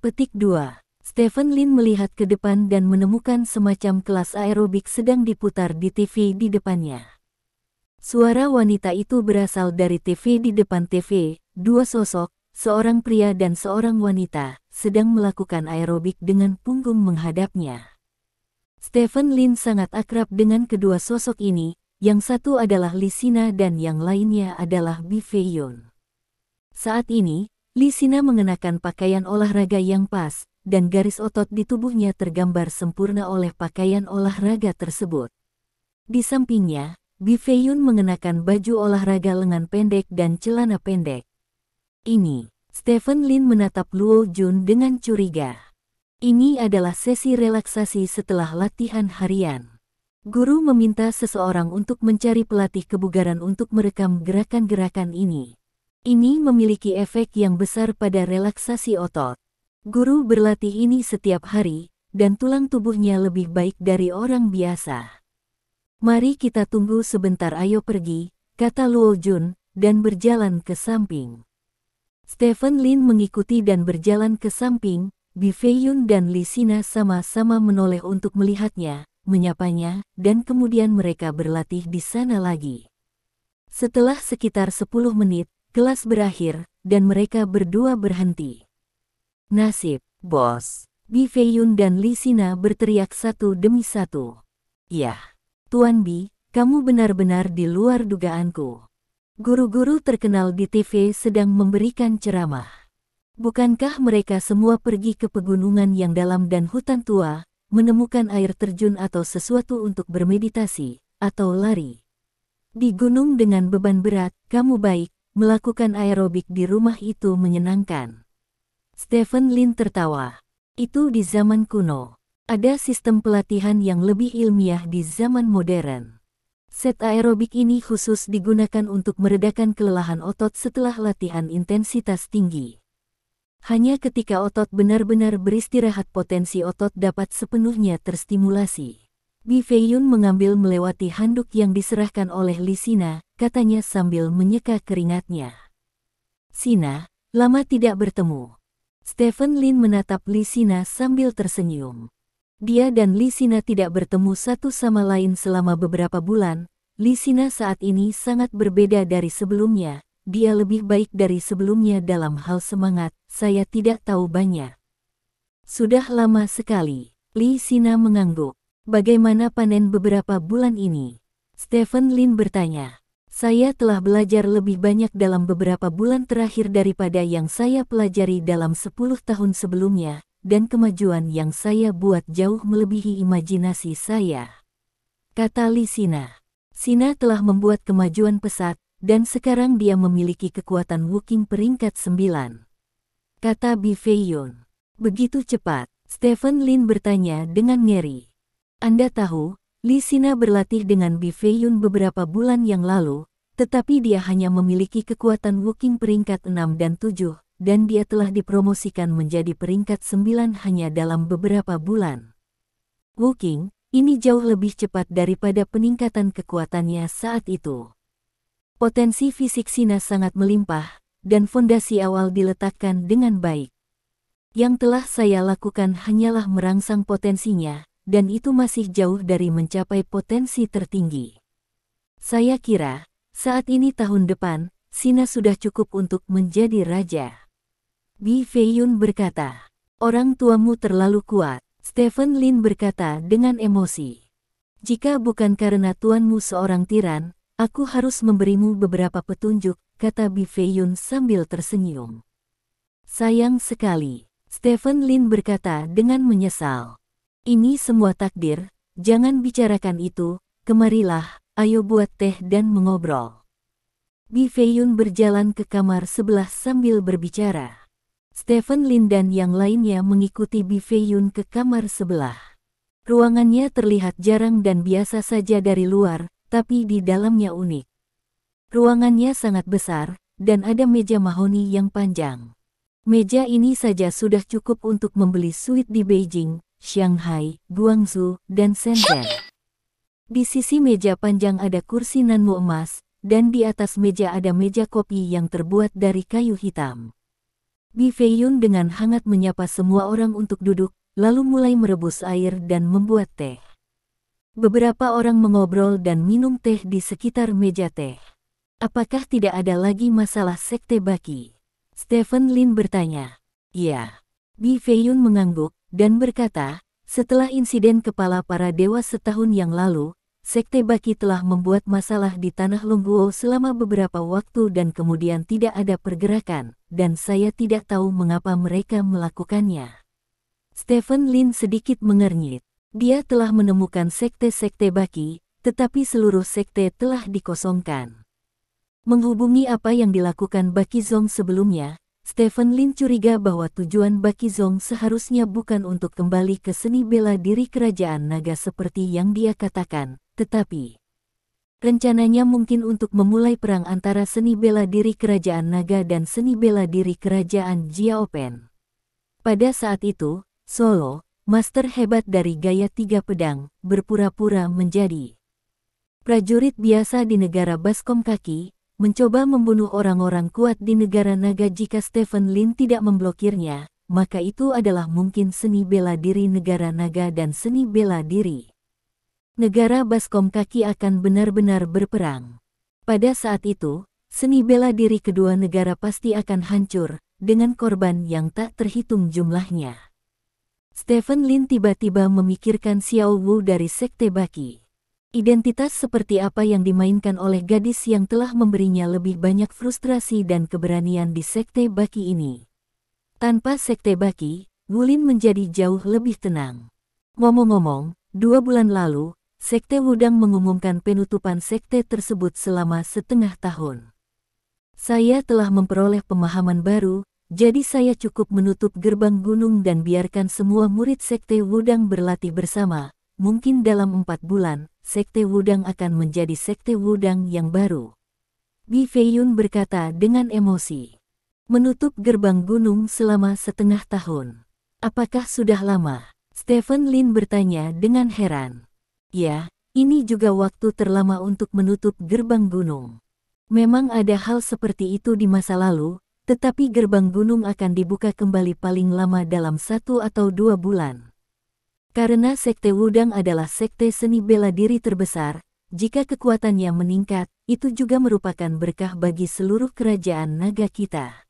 Speaker 1: Petik 2. Stephen Lin melihat ke depan dan menemukan semacam kelas aerobik sedang diputar di TV di depannya. Suara wanita itu berasal dari TV di depan TV, dua sosok, seorang pria dan seorang wanita, sedang melakukan aerobik dengan punggung menghadapnya. Stephen Lin sangat akrab dengan kedua sosok ini, yang satu adalah Li Sina dan yang lainnya adalah Bi Feiyun. Saat ini, Li Sina mengenakan pakaian olahraga yang pas, dan garis otot di tubuhnya tergambar sempurna oleh pakaian olahraga tersebut. Di sampingnya, Bi Feiyun mengenakan baju olahraga lengan pendek dan celana pendek. Ini, Stephen Lin menatap Luo Jun dengan curiga. Ini adalah sesi relaksasi setelah latihan harian. Guru meminta seseorang untuk mencari pelatih kebugaran untuk merekam gerakan-gerakan ini. Ini memiliki efek yang besar pada relaksasi otot. Guru berlatih ini setiap hari, dan tulang tubuhnya lebih baik dari orang biasa. Mari kita tunggu sebentar, ayo pergi, kata Luo Jun, dan berjalan ke samping. Stephen Lin mengikuti dan berjalan ke samping. Bi Feiyun dan Li Sina sama-sama menoleh untuk melihatnya, menyapanya, dan kemudian mereka berlatih di sana lagi. Setelah sekitar 10 menit, kelas berakhir, dan mereka berdua berhenti. Nasib, bos. Bi Feiyun dan Li Sina berteriak satu demi satu. Yah, Tuan Bi, kamu benar-benar di luar dugaanku. Guru-guru terkenal di TV sedang memberikan ceramah. Bukankah mereka semua pergi ke pegunungan yang dalam dan hutan tua, menemukan air terjun atau sesuatu untuk bermeditasi, atau lari? Di gunung dengan beban berat, kamu baik, melakukan aerobik di rumah itu menyenangkan. Stephen Lin tertawa. Itu di zaman kuno. Ada sistem pelatihan yang lebih ilmiah di zaman modern. Set aerobik ini khusus digunakan untuk meredakan kelelahan otot setelah latihan intensitas tinggi. Hanya ketika otot benar-benar beristirahat potensi otot dapat sepenuhnya terstimulasi. Bi Feiyun mengambil melewati handuk yang diserahkan oleh Li Sina, katanya sambil menyeka keringatnya. Sina, lama tidak bertemu. Stephen Lin menatap Li Sina sambil tersenyum. Dia dan Li Sina tidak bertemu satu sama lain selama beberapa bulan. Li Sina saat ini sangat berbeda dari sebelumnya. Dia lebih baik dari sebelumnya dalam hal semangat, saya tidak tahu banyak. Sudah lama sekali. Li Sina mengangguk. Bagaimana panen beberapa bulan ini? Stephen Lin bertanya. Saya telah belajar lebih banyak dalam beberapa bulan terakhir daripada yang saya pelajari dalam 10 tahun sebelumnya, dan kemajuan yang saya buat jauh melebihi imajinasi saya. Kata Li Sina. Sina telah membuat kemajuan pesat, dan sekarang dia memiliki kekuatan Wuking peringkat 9. Kata Bi Feiyun. Begitu cepat, Stephen Lin bertanya dengan ngeri. Anda tahu, Li Sina berlatih dengan Bi Feiyun beberapa bulan yang lalu, tetapi dia hanya memiliki kekuatan Wuking peringkat 6 dan 7, dan dia telah dipromosikan menjadi peringkat 9 hanya dalam beberapa bulan. Wuking, ini jauh lebih cepat daripada peningkatan kekuatannya saat itu. Potensi fisik Sina sangat melimpah, dan fondasi awal diletakkan dengan baik. Yang telah saya lakukan hanyalah merangsang potensinya, dan itu masih jauh dari mencapai potensi tertinggi. Saya kira, saat ini tahun depan, Sina sudah cukup untuk menjadi raja. Bi Feiyun berkata, orang tuamu terlalu kuat. Stephen Lin berkata dengan emosi. Jika bukan karena tuanmu seorang tiran, aku harus memberimu beberapa petunjuk, kata Bi Feiyun sambil tersenyum. Sayang sekali, Stephen Lin berkata dengan menyesal. Ini semua takdir, jangan bicarakan itu, kemarilah, ayo buat teh dan mengobrol. Bi Feiyun berjalan ke kamar sebelah sambil berbicara. Stephen Lin dan yang lainnya mengikuti Bi Feiyun ke kamar sebelah. Ruangannya terlihat jarang dan biasa saja dari luar, tapi di dalamnya unik. Ruangannya sangat besar, dan ada meja mahoni yang panjang. Meja ini saja sudah cukup untuk membeli suite di Beijing, Shanghai, Guangzhou, dan Shenzhen. Di sisi meja panjang ada kursi nanmu emas, dan di atas meja ada meja kopi yang terbuat dari kayu hitam. Bi Feiyun dengan hangat menyapa semua orang untuk duduk, lalu mulai merebus air dan membuat teh. Beberapa orang mengobrol dan minum teh di sekitar meja teh. Apakah tidak ada lagi masalah sekte Baki? Stephen Lin bertanya. Ya. Bi Feiyun mengangguk dan berkata, setelah insiden kepala para dewa setahun yang lalu, sekte Baki telah membuat masalah di tanah Longguo selama beberapa waktu dan kemudian tidak ada pergerakan, dan saya tidak tahu mengapa mereka melakukannya. Stephen Lin sedikit mengernyit. Dia telah menemukan sekte-sekte Baki, tetapi seluruh sekte telah dikosongkan. Menghubungi apa yang dilakukan Baki Zong sebelumnya, Stephen Lin curiga bahwa tujuan Baki Zong seharusnya bukan untuk kembali ke seni bela diri kerajaan naga seperti yang dia katakan, tetapi rencananya mungkin untuk memulai perang antara seni bela diri kerajaan naga dan seni bela diri kerajaan Jiaopen. Pada saat itu, Solo, master hebat dari gaya tiga pedang, berpura-pura menjadi prajurit biasa di negara Baskom Kaki, mencoba membunuh orang-orang kuat di negara naga. Jika Stephen Lin tidak memblokirnya, maka itu adalah mungkin seni bela diri negara naga dan seni bela diri negara Baskom Kaki akan benar-benar berperang. Pada saat itu, seni bela diri kedua negara pasti akan hancur, dengan korban yang tak terhitung jumlahnya. Stephen Lin tiba-tiba memikirkan Xiao Wu dari sekte Baki. Identitas seperti apa yang dimainkan oleh gadis yang telah memberinya lebih banyak frustrasi dan keberanian di sekte Baki ini. Tanpa sekte Baki, Wulin menjadi jauh lebih tenang. Ngomong-ngomong, 2 bulan lalu, sekte Wudang mengumumkan penutupan sekte tersebut selama setengah tahun. Saya telah memperoleh pemahaman baru, jadi saya cukup menutup gerbang gunung dan biarkan semua murid sekte Wudang berlatih bersama. Mungkin dalam 4 bulan, sekte Wudang akan menjadi sekte Wudang yang baru. Bi Feiyun berkata dengan emosi. Menutup gerbang gunung selama setengah tahun. Apakah sudah lama? Stephen Lin bertanya dengan heran. Ya, ini juga waktu terlama untuk menutup gerbang gunung. Memang ada hal seperti itu di masa lalu, tetapi gerbang gunung akan dibuka kembali paling lama dalam 1 atau 2 bulan. Karena sekte Wudang adalah sekte seni bela diri terbesar, jika kekuatannya meningkat, itu juga merupakan berkah bagi seluruh kerajaan naga kita.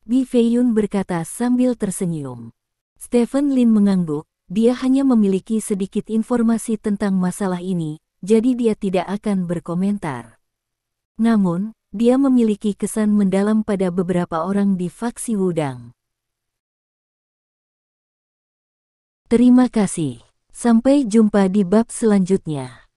Speaker 1: Bi Feiyun berkata sambil tersenyum. Stephen Lin mengangguk, dia hanya memiliki sedikit informasi tentang masalah ini, jadi dia tidak akan berkomentar. Namun, dia memiliki kesan mendalam pada beberapa orang di faksi Wudang. Terima kasih. Sampai jumpa di bab selanjutnya.